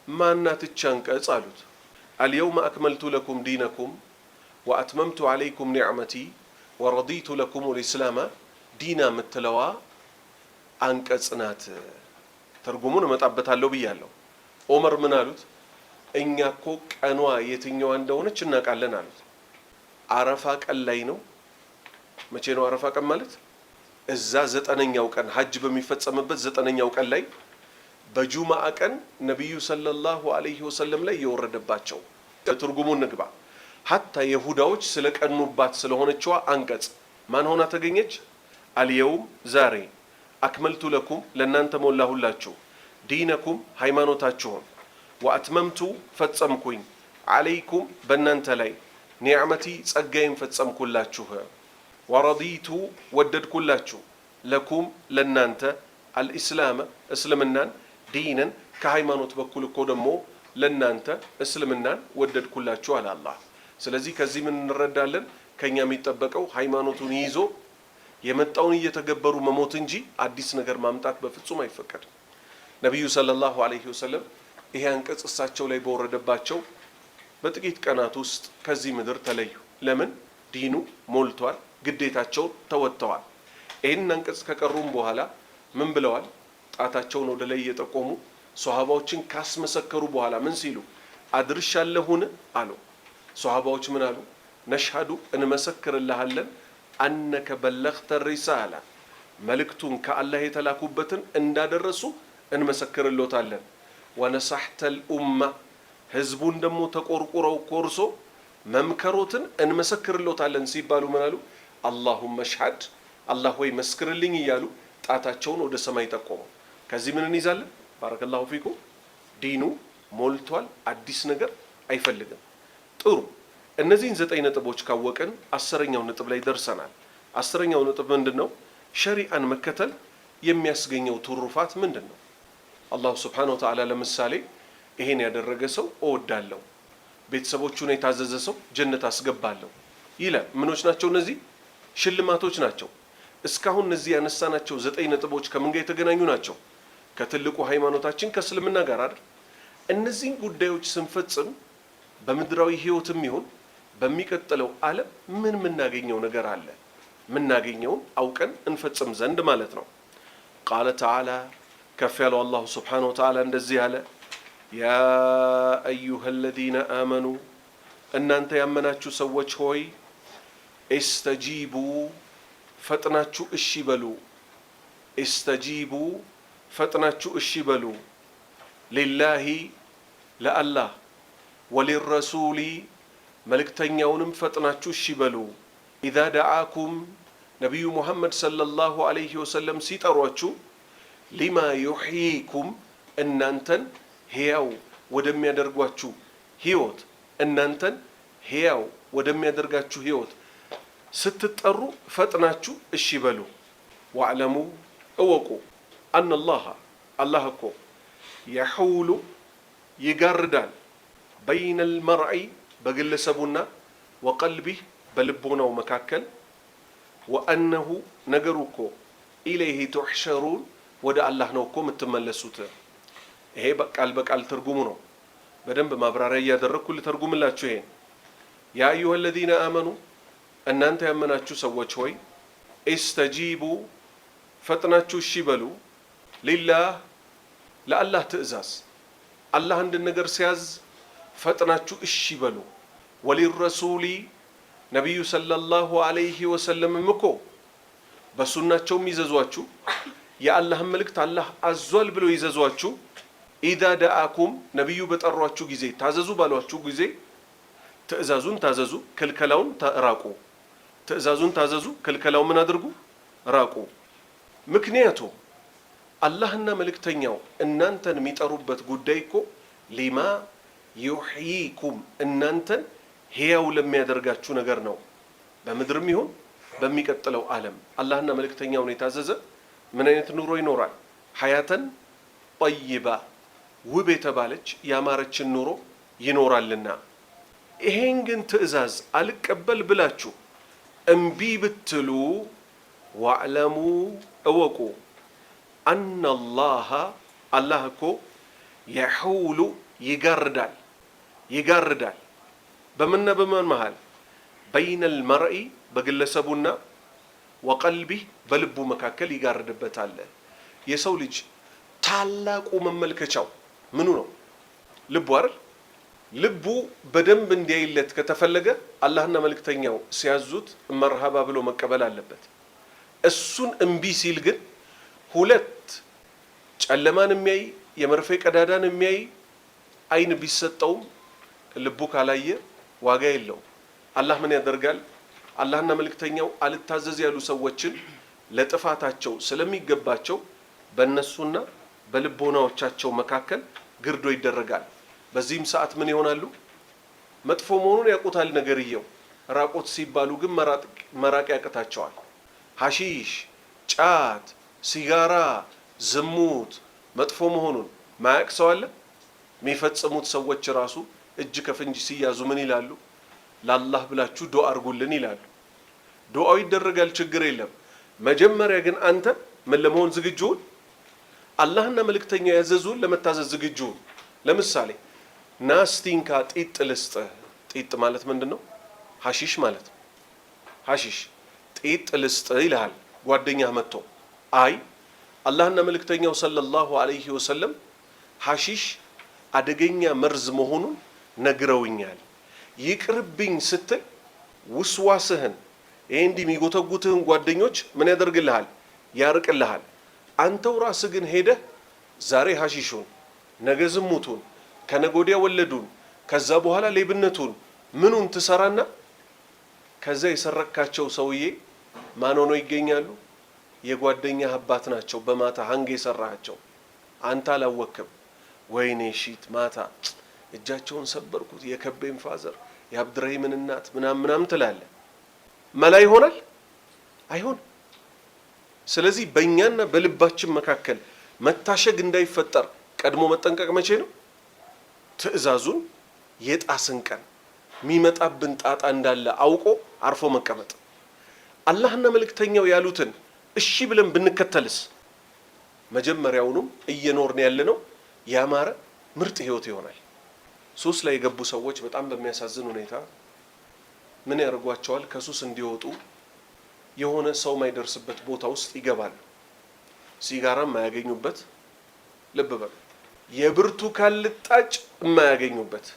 ማናት እቺ አንቀጽ አሉት። አልየውመ አክመልቱ ለኩም ዲነኩም ወአትመምቱ ዓለይኩም ኒዕመቲ ወረዲቱ ለኩም ልእስላማ ዲና የምትለዋ አንቀጽ ናት። ትርጉሙን እመጣበታለሁ ብያለሁ። ዑመር ምን አሉት? እኛ እኮ ቀኗ የትኛዋ እንደሆነች እናውቃለን አሉት። አረፋ ቀን ላይ ነው። መቼ ነው አረፋ ቀን ማለት? እዛ 9ኛው ቀን ሐጅ በሚፈጸምበት 9ኛው ቀን ላይ በጁማዓ ቀን ነቢዩ ሰለላሁ ዐለይሂ ወሰለም ላይ የወረደባቸው። ትርጉሙን ንግባ። ሐታ ይሁዳዎች ስለቀኑባት ስለሆነችዋ አንቀጽ ማን ሆና ተገኘች? አልየውም ዛሬ አክመልቱ ለኩም ለእናንተ ሞላሁላችሁ ዲነኩም ሃይማኖታችሁን ወአትመምቱ ፈጸምኩኝ ዓለይኩም በእናንተ ላይ ኒዕመቲ ጸጋዬን ፈጸምኩላችሁ ወረዲቱ ወደድኩላችሁ ለኩም ለእናንተ አልኢስላም እስልምናን ዲነን ከሃይማኖት በኩል እኮ ደግሞ ለእናንተ እስልምናን ወደድኩላችሁ አለ አላህ። ስለዚህ ከዚህ ምን እንረዳለን? ከኛ የሚጠበቀው ሃይማኖቱን ይዞ የመጣውን እየተገበሩ መሞት እንጂ አዲስ ነገር ማምጣት በፍጹም አይፈቀድም። ነቢዩ ሰለላሁ ዐለይሂ ወሰለም ይሄ አንቀጽ እሳቸው ላይ በወረደባቸው በጥቂት ቀናት ውስጥ ከዚህ ምድር ተለዩ። ለምን? ዲኑ ሞልቷል፣ ግዴታቸውን ተወጥተዋል። ይህን አንቀጽ ከቀሩም በኋላ ምን ብለዋል? ጣታቸውን ወደ ላይ እየጠቆሙ ሷሃባዎችን ካስመሰከሩ በኋላ ምን ሲሉ አድርሻለሁን አሉ። ሷሃባዎች ምን አሉ? ነሽሃዱ እንመሰክርልሃለን አነከ በለግተ ሪሳላ መልእክቱን ከአላህ የተላኩበትን እንዳደረሱ እንመሰክርሎታለን። ወነሳሕተል ኡማ ህዝቡን ደግሞ ተቆርቁረው ኮርሶ መምከሮትን እንመሰክርሎታለን ሲባሉ ምን አሉ? አላሁመ ሽሀድ አላህ ወይ መስክርልኝ እያሉ ጣታቸውን ወደ ሰማይ ጠቆሙ። ከዚህ ምን እንይዛለን? ባረከላሁ ፊኩም ዲኑ ሞልቷል፣ አዲስ ነገር አይፈልግም። ጥሩ። እነዚህን 9 ነጥቦች ካወቅን 10ኛው ነጥብ ላይ ደርሰናል። 10ኛው ነጥብ ምንድነው? ሸሪዓን መከተል የሚያስገኘው ትሩፋት ምንድነው? አላሁ ስብሓነሁ ወተዓላ ለምሳሌ ይሄን ያደረገ ሰው እወዳለሁ፣ ቤተሰቦቹን የታዘዘ ሰው ጀነት አስገባለሁ ይላል። ምኖች ናቸው እነዚህ? ሽልማቶች ናቸው። እስካሁን እነዚህ ያነሳናቸው 9 ነጥቦች ከምን ጋር የተገናኙ ናቸው? ከትልቁ ሃይማኖታችን ከእስልምና ጋር አይደል? እነዚህን ጉዳዮች ስንፈጽም በምድራዊ ህይወትም ይሁን በሚቀጥለው ዓለም ምን የምናገኘው ነገር አለ? ምናገኘውን አውቀን እንፈጽም ዘንድ ማለት ነው። ቃለ ተዓላ ከፍ ያለው አላሁ ስብሓነሁ ወተዓላ እንደዚህ አለ፣ ያ አዩሃ አለዚነ አመኑ እናንተ ያመናችሁ ሰዎች ሆይ ኢስተጂቡ ፈጥናችሁ እሺ በሉ፣ ኢስተጂቡ ፈጥናችሁ እሺ በሉ፣ ሊላሂ ለአላህ፣ ወሊረሱሊ መልእክተኛውንም ፈጥናችሁ እሺ በሉ፣ ኢዛ ደዓኩም ነቢዩ ሙሐመድ ሰለላሁ ዐለይሂ ወሰለም ሲጠሯችሁ፣ ሊማ ዩሕይኩም እናንተን ሕያው ወደሚያደርጓችሁ ህይወት፣ እናንተን ሕያው ወደሚያደርጋችሁ ህይወት ስትጠሩ ፈጥናችሁ እሺ በሉ። ወዕለሙ እወቁ አነላህ አላህ እኮ የሑሉ ይጋርዳል በይነል መርዒ በግለሰቡና ወቀልቢህ በልቦናው መካከል ወአነሁ ነገሩ እኮ ኢለይህ ቱሕሸሩን ወደ አላህ ነው እኮ የምትመለሱት። ይሄ በቃል በቃል ትርጉሙ ነው። በደንብ ማብራሪያ እያደረግኩ ልተርጉምላችሁ። ይሄን ያ አዩሃ አለዚነ አመኑ እናንተ ያመናችሁ ሰዎች ሆይ ኢስተጂቡ ፈጥናችሁ እሺ በሉ፣ ሊላህ ለአላህ ትእዛዝ፣ አላህ አንድን ነገር ሲያዝ ፈጥናችሁ እሺ በሉ። ወሊረሱሊ ነቢዩ ሰለላሁ ዐለይሂ ወሰለምም እኮ በሱናቸውም ይዘዟችሁ፣ የአላህን መልእክት አላህ አዟል ብለው ይዘዟችሁ። ኢዛ ደአኩም ነቢዩ በጠሯችሁ ጊዜ ታዘዙ ባሏችሁ ጊዜ ትእዛዙን ታዘዙ፣ ክልከላውን ተራቁ። ትእዛዙን ታዘዙ፣ ክልከላው ምን አድርጉ? ራቁ። ምክንያቱም አላህና መልእክተኛው እናንተን የሚጠሩበት ጉዳይ እኮ ሊማ ዩሕይኩም እናንተን ሕያው ለሚያደርጋችሁ ነገር ነው። በምድርም ይሁን በሚቀጥለው ዓለም አላህና መልእክተኛውን የታዘዘ ምን አይነት ኑሮ ይኖራል? ሐያተን ጠይባ ውብ የተባለች ያማረችን ኑሮ ይኖራልና። ይሄን ግን ትእዛዝ አልቀበል ብላችሁ እምቢ ብትሉ ወዕለሙ እወቁ አነላሃ አላህ እኮ የሑሉ ይጋርዳል በምንና በማን መሃል? በይነል መርኢ በግለሰቡና ወቀልቢህ በልቡ መካከል ይጋርድበታል። የሰው ልጅ ታላቁ መመልከቻው ምኑ ነው? ልቡ አይደል? ልቡ በደንብ እንዲያይለት ከተፈለገ አላህና መልእክተኛው ሲያዙት መርሃባ ብሎ መቀበል አለበት። እሱን እምቢ ሲል ግን ሁለት ጨለማን የሚያይ የመርፌ ቀዳዳን የሚያይ አይን ቢሰጠውም ልቡ ካላየ ዋጋ የለውም። አላህ ምን ያደርጋል? አላህና መልእክተኛው አልታዘዝ ያሉ ሰዎችን ለጥፋታቸው ስለሚገባቸው በእነሱና በልቦናዎቻቸው መካከል ግርዶ ይደረጋል። በዚህም ሰዓት ምን ይሆናሉ? መጥፎ መሆኑን ያውቁታል ነገርየው። ራቆት ሲባሉ ግን መራቅ ያቅታቸዋል። ሐሺሽ፣ ጫት፣ ሲጋራ፣ ዝሙት መጥፎ መሆኑን ማያቅ ሰው አለ? የሚፈጽሙት ሰዎች ራሱ እጅ ከፍንጅ ሲያዙ ምን ይላሉ? ለአላህ ብላችሁ ዱዓ አድርጉልን ይላሉ። ዱዓው ይደረጋል፣ ችግር የለም። መጀመሪያ ግን አንተ ምን ለመሆን ዝግጁውን? አላህና መልእክተኛው ያዘዙን ለመታዘዝ ዝግጁውን። ለምሳሌ ናስቲንካ ጢጥ ልስጥህ። ጢጥ ማለት ምንድን ነው? ሐሺሽ ማለት ነው። ሐሺሽ ጢጥ ልስጥህ ይልሃል ጓደኛህ መጥቶ። አይ አላህና መልእክተኛው ሰለላሁ ዐለይሂ ወሰለም ሐሺሽ አደገኛ መርዝ መሆኑን ነግረውኛል፣ ይቅርብኝ ስትል ውስዋስህን ይሄ እንዲህ የሚጎተጉትህን ጓደኞች ምን ያደርግልሃል? ያርቅልሃል። አንተው ራስህ ግን ሄደህ ዛሬ ሐሺሹን፣ ነገ ዝሙቱን፣ ከነገ ወዲያ ወለዱን፣ ከዛ በኋላ ሌብነቱን ምኑን ትሰራና ከዛ የሰረካቸው ሰውዬ ማን ሆኖ ይገኛሉ? የጓደኛህ አባት ናቸው። በማታ ሀንግ የሰራሃቸው አንተ አላወክም። ወይኔ ሺት ማታ እጃቸውን ሰበርኩት የከቤም ፋዘር የአብድራሂምን እናት ምናምን ትላለህ። መላ ይሆናል? አይሆን። ስለዚህ በእኛና በልባችን መካከል መታሸግ እንዳይፈጠር ቀድሞ መጠንቀቅ መቼ ነው? ትዕዛዙን የጣስን ቀን የሚመጣብን ጣጣ እንዳለ አውቆ አርፎ መቀመጥ። አላህና መልእክተኛው ያሉትን እሺ ብለን ብንከተልስ መጀመሪያውኑም እየኖርን ያለነው ያማረ ምርጥ ህይወት ይሆናል። ሱስ ላይ የገቡ ሰዎች በጣም በሚያሳዝን ሁኔታ ምን ያደርጓቸዋል? ከሱስ እንዲወጡ የሆነ ሰው ማይደርስበት ቦታ ውስጥ ይገባሉ። ሲጋራ የማያገኙበት፣ ልብ በሉ፣ የብርቱካን ልጣጭ የማያገኙበት፣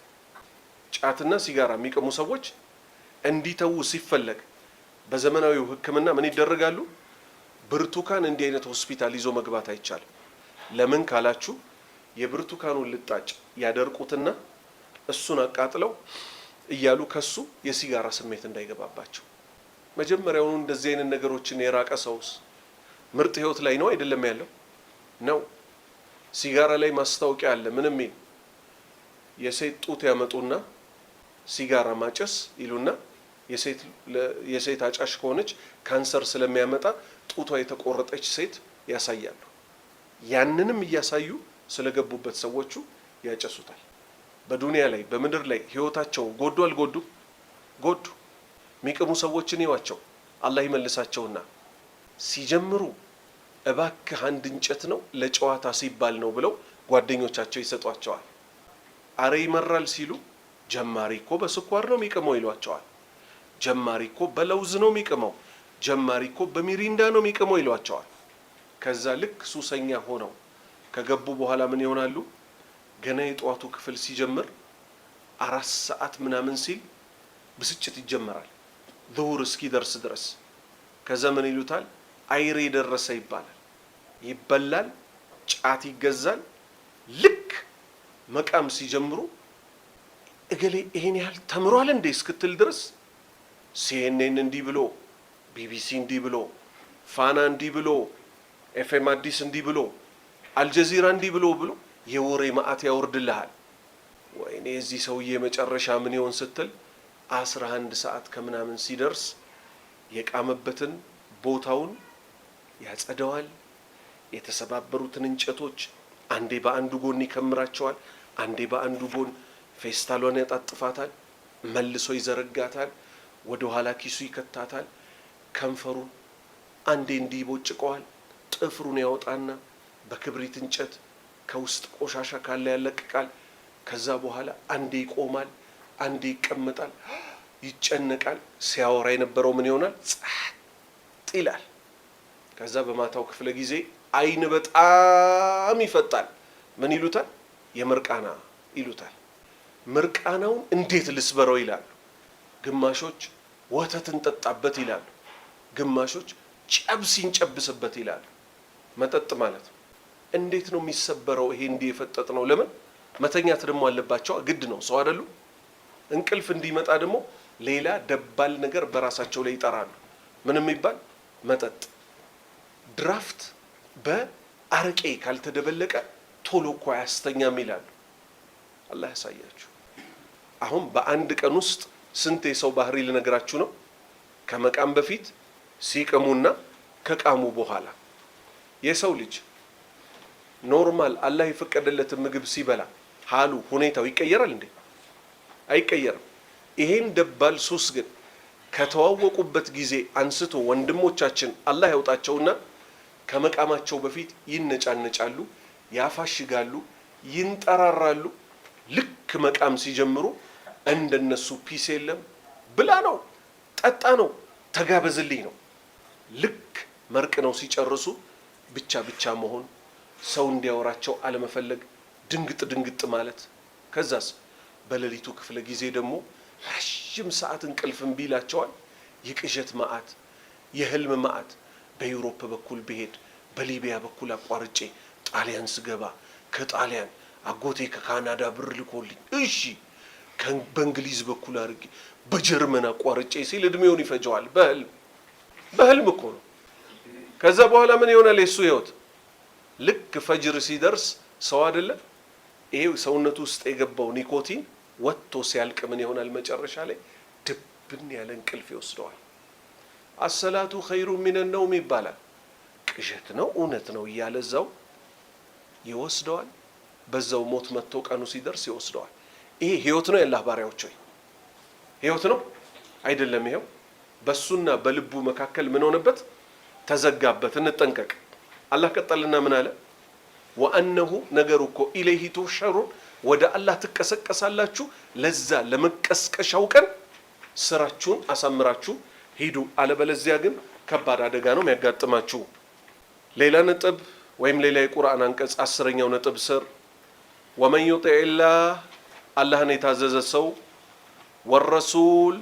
ጫትና ሲጋራ የሚቀሙ ሰዎች እንዲተዉ ሲፈለግ በዘመናዊው ሕክምና ምን ይደረጋሉ? ብርቱካን እንዲህ አይነት ሆስፒታል ይዞ መግባት አይቻልም። ለምን ካላችሁ የብርቱካኑን ልጣጭ ያደርቁትና እሱን አቃጥለው እያሉ ከሱ የሲጋራ ስሜት እንዳይገባባቸው። መጀመሪያውኑ እንደዚህ አይነት ነገሮችን የራቀ ሰውስ ምርጥ ህይወት ላይ ነው አይደለም ያለው? ነው። ሲጋራ ላይ ማስታወቂያ አለ። ምንም የሴት ጡት ያመጡና ሲጋራ ማጨስ ይሉና የሴት አጫሽ ከሆነች ካንሰር ስለሚያመጣ ጡቷ የተቆረጠች ሴት ያሳያሉ። ያንንም እያሳዩ ስለገቡበት ሰዎቹ ያጨሱታል። በዱንያ ላይ በምድር ላይ ህይወታቸው ጎዱ አልጎዱ? ጎዱ። የሚቅሙ ሰዎችን ይዋቸው አላህ ይመልሳቸውና ሲጀምሩ እባክህ አንድ እንጨት ነው ለጨዋታ ሲባል ነው ብለው ጓደኞቻቸው ይሰጧቸዋል። አረ ይመራል ሲሉ ጀማሪ እኮ በስኳር ነው የሚቅመው ይሏቸዋል። ጀማሪ እኮ በለውዝ ነው የሚቅመው፣ ጀማሪ እኮ በሚሪንዳ ነው የሚቅመው ይሏቸዋል። ከዛ ልክ ሱሰኛ ሆነው ከገቡ በኋላ ምን ይሆናሉ? ገና የጧቱ ክፍል ሲጀምር 4 ሰዓት ምናምን ሲል ብስጭት ይጀመራል ዙሁር እስኪደርስ ድረስ። ከዛ ምን ይሉታል? አይሬ ደረሰ ይባላል። ይበላል፣ ጫት ይገዛል። ልክ መቃም ሲጀምሩ እገሌ ይሄን ያህል ተምሯል እንዴ እስክትል ድረስ ሲኤንኤን እንዲህ ብሎ ቢቢሲ እንዲህ ብሎ፣ ፋና እንዲህ ብሎ፣ ኤፍኤም አዲስ እንዲህ ብሎ፣ አልጀዚራ እንዲህ ብሎ የወሬ ማዕት ያወርድልሃል። ወይኔ እዚህ ሰውዬ መጨረሻ ምን ይሆን ስትል 11 ሰዓት ከምናምን ሲደርስ የቃመበትን ቦታውን ያጸደዋል። የተሰባበሩትን እንጨቶች አንዴ በአንዱ ጎን ይከምራቸዋል፣ አንዴ በአንዱ ጎን ፌስታሏን ያጣጥፋታል፣ መልሶ ይዘረጋታል፣ ወደ ኋላ ኪሱ ይከታታል። ከንፈሩን አንዴ እንዲህ ይቦጭቀዋል። ጥፍሩን ያወጣና በክብሪት እንጨት ከውስጥ ቆሻሻ ካለ ያለቅቃል። ከዛ በኋላ አንዴ ይቆማል፣ አንዴ ይቀመጣል፣ ይጨነቃል። ሲያወራ የነበረው ምን ይሆናል? ጸጥ ይላል። ከዛ በማታው ክፍለ ጊዜ አይን በጣም ይፈጣል። ምን ይሉታል? የምርቃና ይሉታል። ምርቃናውን እንዴት ልስበረው ይላሉ። ግማሾች ወተት እንጠጣበት ይላሉ፣ ግማሾች ጨብስ እንጨብስበት ይላሉ። መጠጥ ማለት ነው። እንዴት ነው የሚሰበረው? ይሄ እንዲህ የፈጠጥ ነው። ለምን መተኛት ደግሞ አለባቸው፣ ግድ ነው። ሰው አይደሉ? እንቅልፍ እንዲመጣ ደግሞ ሌላ ደባል ነገር በራሳቸው ላይ ይጠራሉ። ምንም ይባል መጠጥ። ድራፍት በአረቄ ካልተደበለቀ ቶሎ እኮ አያስተኛም ይላሉ። አላህ ያሳያችሁ። አሁን በአንድ ቀን ውስጥ ስንት የሰው ባህሪ ልነግራችሁ ነው። ከመቃም በፊት ሲቀሙና ከቃሙ በኋላ የሰው ልጅ ኖርማል አላህ የፈቀደለትን ምግብ ሲበላ ሀሉ ሁኔታው ይቀየራል እንዴ? አይቀየርም። ይሄን ደባል ሱስ ግን ከተዋወቁበት ጊዜ አንስቶ ወንድሞቻችን አላህ ያውጣቸውና ከመቃማቸው በፊት ይነጫነጫሉ፣ ያፋሽጋሉ፣ ይንጠራራሉ። ልክ መቃም ሲጀምሩ እንደነሱ ፒስ የለም፣ ብላ ነው፣ ጠጣ ነው፣ ተጋበዝልኝ ነው። ልክ መርቅ ነው ሲጨርሱ ብቻ ብቻ መሆን፣ ሰው እንዲያወራቸው አለመፈለግ፣ ድንግጥ ድንግጥ ማለት። ከዛስ በሌሊቱ ክፍለ ጊዜ ደግሞ ረጅም ሰዓት እንቅልፍም ቢላቸዋል። የቅዠት ማዕት፣ የህልም ማዕት። በዩሮፕ በኩል ብሄድ፣ በሊቢያ በኩል አቋርጬ ጣሊያን ስገባ ከጣሊያን አጎቴ ከካናዳ ብር ልኮልኝ፣ እሺ በእንግሊዝ በኩል አድርጌ በጀርመን አቋርጬ ሲል እድሜውን ይፈጀዋል። በህልም እኮ ነው። ከዛ በኋላ ምን ይሆናል? የሱ ህይወት ልክ ፈጅር ሲደርስ ሰው አይደለ? ይሄ ሰውነቱ ውስጥ የገባው ኒኮቲን ወጥቶ ሲያልቅ ምን ይሆናል? መጨረሻ ላይ ድብን ያለ እንቅልፍ ይወስደዋል። አሰላቱ ኸይሩ ሚነ ነውም ይባላል። ቅዠት ነው እውነት ነው እያለ እዛው ይወስደዋል። በዛው ሞት መጥቶ ቀኑ ሲደርስ ይወስደዋል። ይሄ ህይወት ነው? የአላህ ባሪያዎች ሆይ ህይወት ነው አይደለም? ይሄው በሱና በልቡ መካከል ምን ሆነበት? ተዘጋበት። እንጠንቀቅ። አላህ ቀጠልና ምን አለ? ወአነሁ ነገሩ እኮ ኢለይሂ ቱሕሸሩን ወደ አላህ ትቀሰቀሳላችሁ። ለዛ ለመቀስቀሻው ቀን ስራችሁን አሳምራችሁ ሂዱ፣ አለበለዚያ ግን ከባድ አደጋ ነው የሚያጋጥማችሁ። ሌላ ነጥብ ወይም ሌላ የቁርአን አንቀጽ 10ኛው ነጥብ ስር ወመን ዩጢዕላህ አላህን የታዘዘ ሰው ወረሱል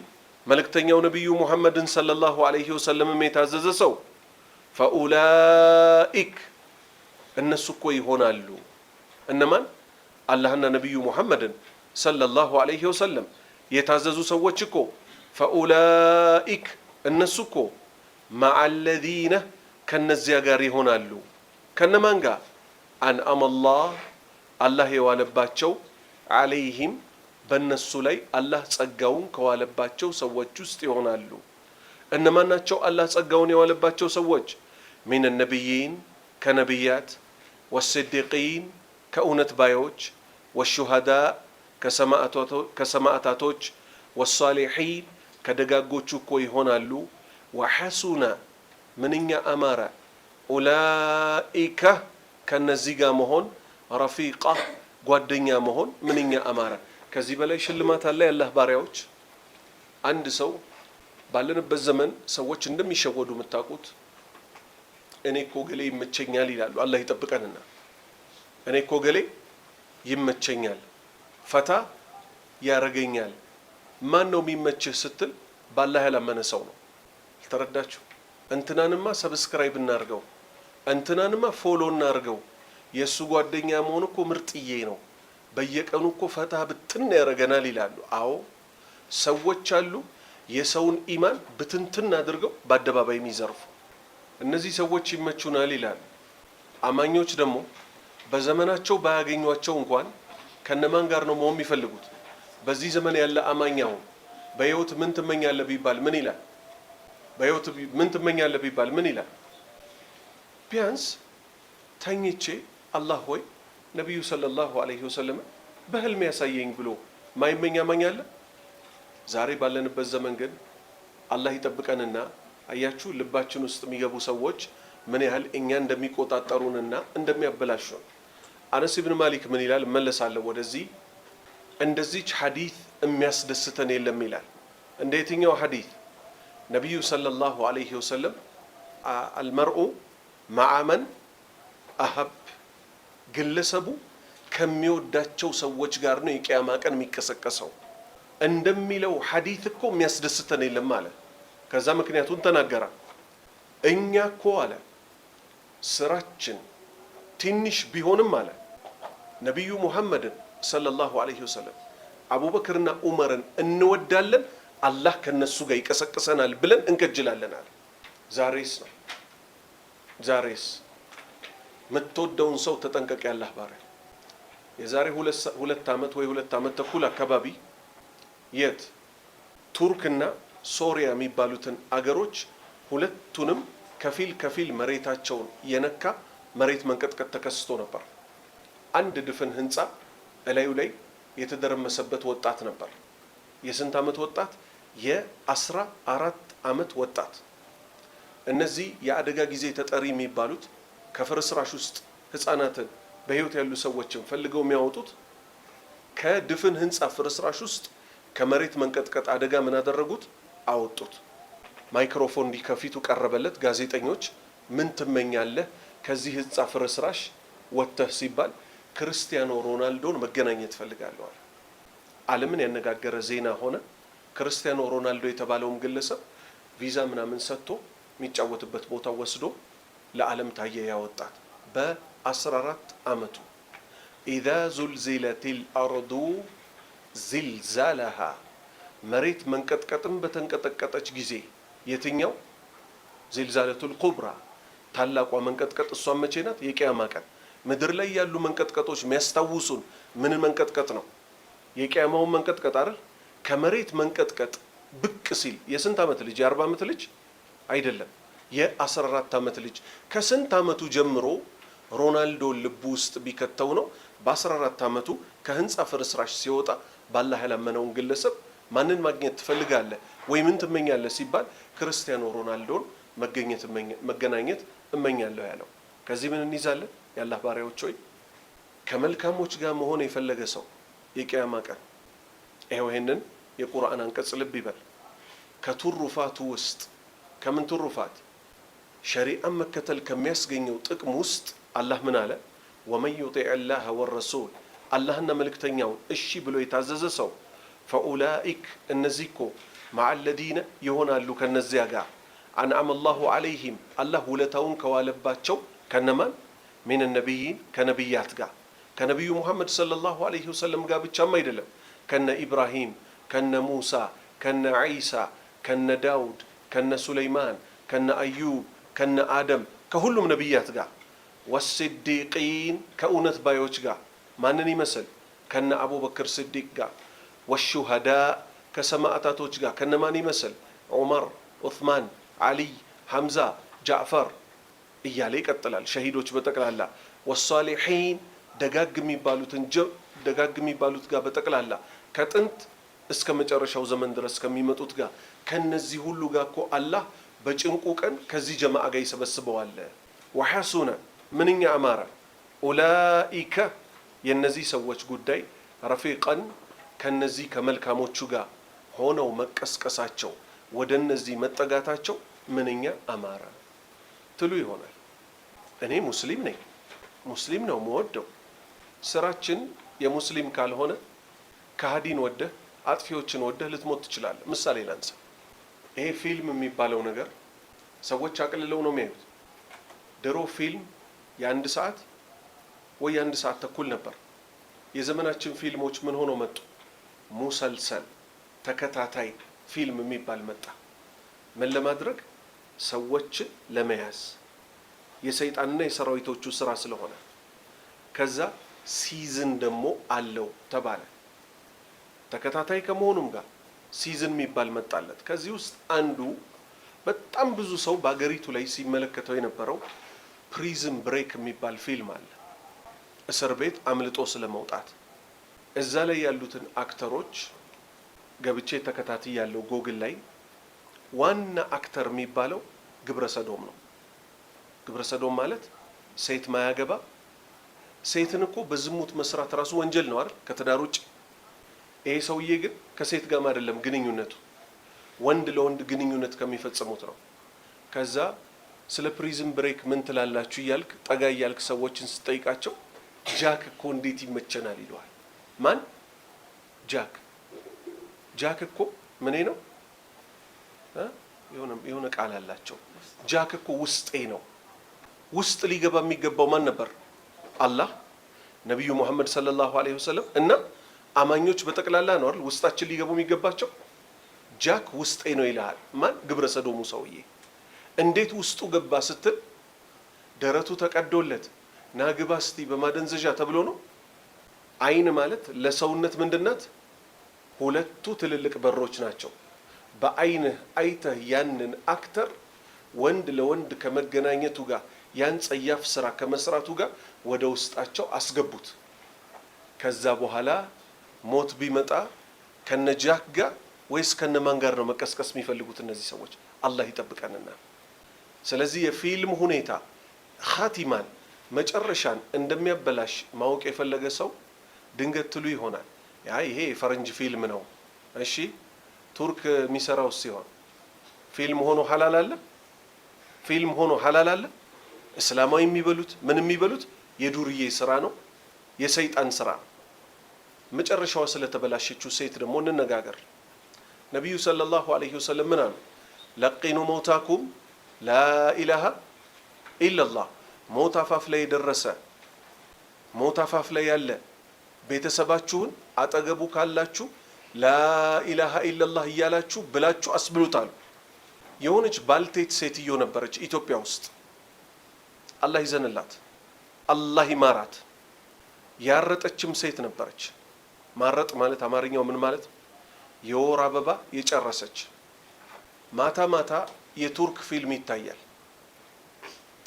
መልእክተኛው ነቢዩ ሙሐመድን ሰለላሁ ዐለይሂ ወሰለምም የታዘዘ ሰው ፈኡላኢክ እነሱ እኮ ይሆናሉ። እነማን? አላህና ነቢዩ ሙሐመድን ሰለላሁ ዐለይሂ ወሰለም የታዘዙ ሰዎች እኮ ፈኡላኢክ እነሱ እኮ መዐለዚነ ከነዚያ ጋር ይሆናሉ። ከነማን ጋር? አንአመላህ አላህ የዋለባቸው ዐለይሂም በእነሱ ላይ አላህ ጸጋውን ከዋለባቸው ሰዎች ውስጥ ይሆናሉ። እነማን ናቸው አላህ ጸጋውን የዋለባቸው ሰዎች? ሚን ነቢይን ከነቢያት፣ ወስዲቂን ከእውነት ባዮች፣ ወሹሃዳ ከሰማዕታቶች፣ ወሳሊሒን ከደጋጎቹ እኮ ይሆናሉ። ወሐሱና ምንኛ አማረ ኡላኢከ ከነዚህ ጋር መሆን ረፊቃ ጓደኛ መሆን ምንኛ አማረ። ከዚህ በላይ ሽልማት አለ? የአላህ ባሪያዎች አንድ ሰው ባለንበት ዘመን ሰዎች እንደሚሸወዱ የምታውቁት እኔ እኮ ገሌ ይመቸኛል ይላሉ። አላህ ይጠብቀንና እኔ እኮ ገሌ ይመቸኛል፣ ፈታ ያረገኛል። ማን ነው የሚመችህ ስትል ባላህ ያላመነ ሰው ነው። ተረዳችሁ? እንትናንማ ሰብስክራይብ እናርገው፣ እንትናንማ ፎሎ እናርገው፣ የሱ ጓደኛ መሆን እኮ ምርጥዬ ነው፣ በየቀኑ እኮ ፈታ ብትን ያረገናል ይላሉ። አዎ ሰዎች አሉ የሰውን ኢማን ብትንትን አድርገው በአደባባይ የሚዘርፉ እነዚህ ሰዎች ይመቹናል ይላሉ። አማኞች ደግሞ በዘመናቸው ባያገኟቸው እንኳን ከነማን ጋር ነው መሆን የሚፈልጉት? በዚህ ዘመን ያለ አማኛው በህይወት ምን ትመኛለህ ቢባል ምን ይላል? በህይወት ምን ትመኛለህ ቢባል ምን ይላል? ቢያንስ ተኝቼ አላህ ሆይ ነብዩ ሰለላሁ ዐለይሂ ወሰለም በህልም ያሳየኝ ብሎ ማይመኝ አማኝ አለ? ዛሬ ባለንበት ዘመን ግን አላህ ይጠብቀንና አያችሁ ልባችን ውስጥ የሚገቡ ሰዎች ምን ያህል እኛ እንደሚቆጣጠሩንና እንደሚያበላሹን። አነስ ኢብኑ ማሊክ ምን ይላል? መለሳለሁ ወደዚህ። እንደዚች ሐዲስ የሚያስደስተን የለም ይላል። እንደ የትኛው ሐዲስ? ነብዩ ሰለላሁ ዐለይሂ ወሰለም አልመርኡ መዐ መን አሀብ፣ ግለሰቡ ከሚወዳቸው ሰዎች ጋር ነው የቂያማ ቀን የሚቀሰቀሰው እንደሚለው ሐዲስ እኮ የሚያስደስተን የለም አለ። ከዛ ምክንያቱን ተናገረ። እኛ እኮ አለ ስራችን ትንሽ ቢሆንም አለ ነብዩ ሙሐመድን ሰለላሁ ዐለይሂ ወሰለም አቡበክርና ዑመርን እንወዳለን፣ አላህ ከነሱ ጋር ይቀሰቅሰናል ብለን እንከጅላለን አለ። ዛሬስ የምትወደውን ሰው ተጠንቀቅ ያላህ ባሪያ። የዛሬ ሁለት ዓመት ወይ 2 ዓመት ተኩል አካባቢ የት ቱርክና ሶሪያ የሚባሉትን አገሮች ሁለቱንም ከፊል መሬታቸውን የነካ መሬት መንቀጥቀጥ ተከስቶ ነበር። አንድ ድፍን ህንፃ እላዩ ላይ የተደረመሰበት ወጣት ነበር። የስንት ዓመት ወጣት? የ14 ዓመት ወጣት። እነዚህ የአደጋ ጊዜ ተጠሪ የሚባሉት ከፍርስራሽ ውስጥ ህፃናትን በህይወት ያሉ ሰዎችን ፈልገው የሚያወጡት ከድፍን ህንፃ ፍርስራሽ ውስጥ ከመሬት መንቀጥቀጥ አደጋ ምን አደረጉት? አወጡት። ማይክሮፎን እንዲከፊቱ ቀረበለት። ጋዜጠኞች ምን ትመኛለህ ከዚህ ህንፃ ፍርስራሽ ወጥተህ ሲባል ክርስቲያኖ ሮናልዶን መገናኘት ፈልጋለሁ አለ። ዓለምን ያነጋገረ ዜና ሆነ። ክርስቲያኖ ሮናልዶ የተባለውም ግለሰብ ቪዛ ምናምን ሰጥቶ የሚጫወትበት ቦታ ወስዶ ለዓለም ታየ። ያወጣት በ14 ዓመቱ ኢዛ ዙልዚለቲል አርዱ ዚልዛለሃ፣ መሬት መንቀጥቀጥም በተንቀጠቀጠች ጊዜ የትኛው? ዚልዛለቱል ኩብራ፣ ታላቋ መንቀጥቀጥ። እሷም መቼ ናት? የቂያማ ቀን። ምድር ላይ ያሉ መንቀጥቀጦች የሚያስታውሱን ምን መንቀጥቀጥ ነው? የቂያማውን መንቀጥቀጥ አይደል? ከመሬት መንቀጥቀጥ ብቅ ሲል የስንት ዓመት ልጅ? የ40 ዓመት ልጅ አይደለም፣ የ14 ዓመት ልጅ። ከስንት ዓመቱ ጀምሮ ሮናልዶ ልቡ ውስጥ ቢከተው ነው በ14 ዓመቱ ከህንፃ ፍርስራሽ ሲወጣ ባላህ ያላመነውን ግለሰብ ማንን ማግኘት ትፈልጋለህ ወይ ምን ትመኛለህ ሲባል ክርስቲያኖ ሮናልዶን መገናኘት እመኛለሁ ያለው። ከዚህ ምን እንይዛለን? የአላህ ባሪያዎች ሆይ ከመልካሞች ጋር መሆን የፈለገ ሰው የቂያማ ቀን ይሄንን የቁርአን አንቀጽ ልብ ይበል። ከቱሩፋቱ ውስጥ ከምን ቱሩፋት? ሸሪዓን መከተል ከሚያስገኘው ጥቅም ውስጥ አላህ ምን አለ? ወመን ዩጢዕ አላህ ወረሱል፣ አላህና መልእክተኛውን እሺ ብሎ የታዘዘ ሰው ፈኡላኢክ፣ እነዚህ እኮ መዐ ለዚነ ይሆናሉ ከነዚያ ጋር አንዐመ አላሁ ዐለይሂም፣ አላህ ውለታውን ከዋለባቸው ከነማን? ሚን ነቢይን፣ ከነቢያት ጋር ከነቢዩ ሙሐመድ ሰለላሁ ዐለይሂ ወሰለም ጋር ብቻም አይደለም፣ ከነ ኢብራሂም፣ ከነ ሙሳ፣ ከነ ዒሳ፣ ከነ ዳውድ፣ ከነ ሱለይማን፣ ከነ አዩብ፣ ከነ አደም፣ ከሁሉም ነቢያት ጋር ወስዲቂን፣ ከእውነት ባዮች ጋር ማንን ይመስል? ከነ አቡበክር ስዲቅ ጋር ወሹሃዳ፣ ከሰማዕታቶች ጋር ከነማን ይመስል? ዑመር፣ ዑስማን፣ ዓሊይ፣ ሐምዛ፣ ጃዕፈር እያለ ይቀጥላል። ሸሂዶች በጠቅላላ ወሳሊሒን፣ ደጋግ የሚባሉት ጋር በጠቅላላ ከጥንት እስከ መጨረሻው ዘመን ድረስ ከሚመጡት ጋር ከነዚህ ሁሉ ጋር እኮ አላህ በጭንቁ ቀን ከዚህ ጀማዓ ጋር ይሰበስበዋል። ወሐሱነ፣ ምንኛ አማረ፣ ኡላኢከ፣ የነዚህ ሰዎች ጉዳይ ረፊቀን፣ ከነዚህ ከመልካሞቹ ጋር ሆነው መቀስቀሳቸው ወደ እነዚህ መጠጋታቸው ምንኛ አማረ ትሉ ይሆናል። እኔ ሙስሊም ነኝ፣ ሙስሊም ነው የምወደው። ስራችን የሙስሊም ካልሆነ ከሃዲን ወደህ አጥፊዎችን ወደህ ልትሞት ትችላለህ። ምሳሌ ላንሳ። ይሄ ፊልም የሚባለው ነገር ሰዎች አቅልለው ነው የሚያዩት። ድሮ ፊልም የ1 ሰዓት ወይ የ1 ሰዓት ተኩል ነበር። የዘመናችን ፊልሞች ምን ሆነው መጡ? ሙሰልሰል፣ ተከታታይ ፊልም የሚባል መጣ። ምን ለማድረግ? ሰዎችን ለመያዝ የሰይጣንና የሰራዊቶቹ ስራ ስለሆነ። ከዛ ሲዝን ደግሞ አለው ተባለ። ተከታታይ ከመሆኑም ጋር ሲዝን የሚባል መጣለት። ከዚህ ውስጥ አንዱ በጣም ብዙ ሰው በአገሪቱ ላይ ሲመለከተው የነበረው ፕሪዝን ብሬክ የሚባል ፊልም አለ። እስር ቤት አምልጦ ስለመውጣት። እዛ ላይ ያሉትን አክተሮች ገብቼ ተከታታይ ያለው ጎግል ላይ ዋና አክተር የሚባለው ግብረ ሰዶም ነው። ግብረ ሰዶም ማለት ሴት ማያገባ፣ ሴትን እኮ በዝሙት መስራት ራሱ ወንጀል ነው አይደል? ከትዳር ውጭ። ይሄ ሰውዬ ግን ከሴት ጋር አይደለም ግንኙነቱ፣ ወንድ ለወንድ ግንኙነት ከሚፈጽሙት ነው። ከዛ ስለ ፕሪዝን ብሬክ ምን ትላላችሁ እያልክ ጠጋ እያልክ ሰዎችን ስጠይቃቸው ጃክ እኮ እንዴት ይመቸናል ይለዋል። ማን? ጃክ። ጃክ እኮ ምን ነው? የሆነ ቃል አላቸው። ጃክ እኮ ውስጤ ነው። ውስጥ ሊገባ የሚገባው ማን ነበር? አላህ፣ ነቢዩ ሙሐመድ ሰለላሁ ዐለይሂ ወሰለም እና አማኞች በጠቅላላ ነው አይደል ውስጣችን ሊገቡ የሚገባቸው። ጃክ ውስጤ ነው ይልሃል። ማን? ግብረ ሰዶሙ ሰውዬ። እንዴት ውስጡ ገባ ስትል ደረቱ ተቀዶለት ናግባ እስቲ በማደንዘዣ ተብሎ ነው። አይን ማለት ለሰውነት ምንድናት? ሁለቱ ትልልቅ በሮች ናቸው። በአይንህ አይተህ ያንን አክተር ወንድ ለወንድ ከመገናኘቱ ጋር ያን ጸያፍ ስራ ከመስራቱ ጋር ወደ ውስጣቸው አስገቡት። ከዛ በኋላ ሞት ቢመጣ ከነጃክ ጋር ወይስ ከነማን ጋር ነው መቀስቀስ የሚፈልጉት እነዚህ ሰዎች? አላህ ይጠብቀንና። ስለዚህ የፊልም ሁኔታ ኻቲማን መጨረሻን እንደሚያበላሽ ማወቅ የፈለገ ሰው ድንገት ትሉ ይሆናል ያ ይሄ የፈረንጅ ፊልም ነው። እሺ ቱርክ የሚሰራው ሲሆን ፊልም ሆኖ ሐላል አለ? ፊልም ሆኖ ሐላል አለ? እስላማዊ የሚበሉት ምን የሚበሉት የዱርዬ ስራ ነው፣ የሰይጣን ስራ። መጨረሻዋ ስለተበላሸችው ሴት ደግሞ እንነጋገር። ነቢዩ ሰለላሁ ዐለይሂ ወሰለም ምን አሉ? ለቂኑ መውታኩም ላኢላሃ ኢለላህ። ሞት አፋፍ ላይ የደረሰ ሞት አፋፍ ላይ ያለ ቤተሰባችሁን አጠገቡ ካላችሁ ላኢላሃ ኢለላህ እያላችሁ ብላችሁ አስብሉታሉ። የሆነች ባልቴት ሴትዮ ነበረች ኢትዮጵያ ውስጥ። አላህ ይዘንላት፣ አላህ ይማራት። ያረጠችም ሴት ነበረች። ማረጥ ማለት አማርኛው ምን ማለት? የወር አበባ የጨረሰች። ማታ ማታ የቱርክ ፊልም ይታያል፣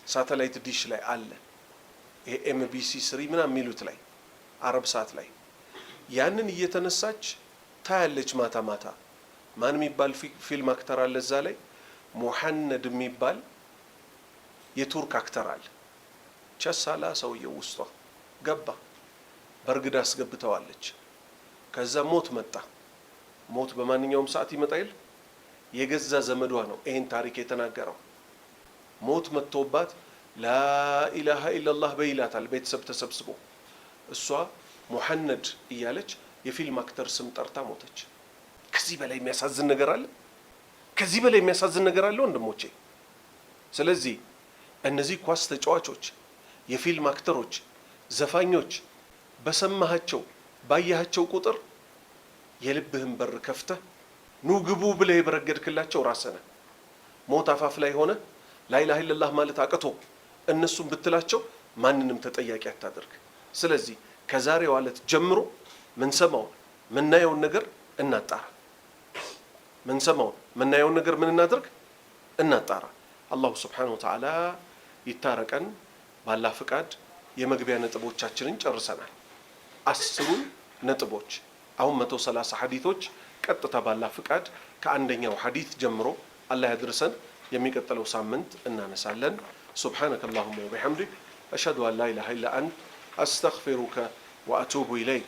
ሳተላይት ዲሽ ላይ አለ። ይሄ ኤምቢሲ 3 ምናምን የሚሉት ላይ አረብ ሰዓት ላይ ያንን እየተነሳች ታያለች ማታ ማታ። ማን የሚባል ፊልም አክተር አለ እዛ ላይ? ሙሐነድ የሚባል የቱርክ አክተር አለ። ቸሳላ ሰውየው ውስጧ ገባ፣ በርግዳ አስገብተዋለች። ከዛ ሞት መጣ። ሞት በማንኛውም ሰዓት ይመጣ ይል። የገዛ ዘመዷ ነው ይሄን ታሪክ የተናገረው። ሞት መጥቶባት ላኢላሃ ኢለላህ በይላታል ቤተሰብ ተሰብስቦ። እሷ ሙሐነድ እያለች የፊልም አክተር ስም ጠርታ ሞተች። ከዚህ በላይ የሚያሳዝን ነገር አለ? ከዚህ በላይ የሚያሳዝን ነገር አለ ወንድሞቼ? ስለዚህ እነዚህ ኳስ ተጫዋቾች፣ የፊልም አክተሮች፣ ዘፋኞች በሰማሃቸው ባያሃቸው ቁጥር የልብህን በር ከፍተህ ኑ ግቡ ብለህ የበረገድክላቸው ራስህ ነህ። ሞት አፋፍ ላይ ሆነ ላኢላሃ ኢለላህ ማለት አቅቶ እነሱን ብትላቸው ማንንም ተጠያቂ አታደርግ። ስለዚህ ከዛሬው ዕለት ጀምሮ ምንሰማውን ምናየውን ነገር እናጣራ። ምንሰማውን ምናየውን ነገር ምን እናድርግ? እናጣራ። አላሁ ስብሓነሁ ወተዓላ ይታረቀን። ባላህ ፍቃድ የመግቢያ ነጥቦቻችንን ጨርሰናል። 10 ነጥቦች አሁን 130 ሐዲቶች ቀጥታ ባላህ ፍቃድ ከአንደኛው ሐዲት ጀምሮ አላህ ያድርሰን። የሚቀጥለው ሳምንት እናነሳለን። ሱብሓነከ አላሁመ ወቢሐምዲክ አሽሀዱ አን ላ ኢላሃ ኢላ አንተ አስተግፊሩከ ወአቱቡ ኢለይክ።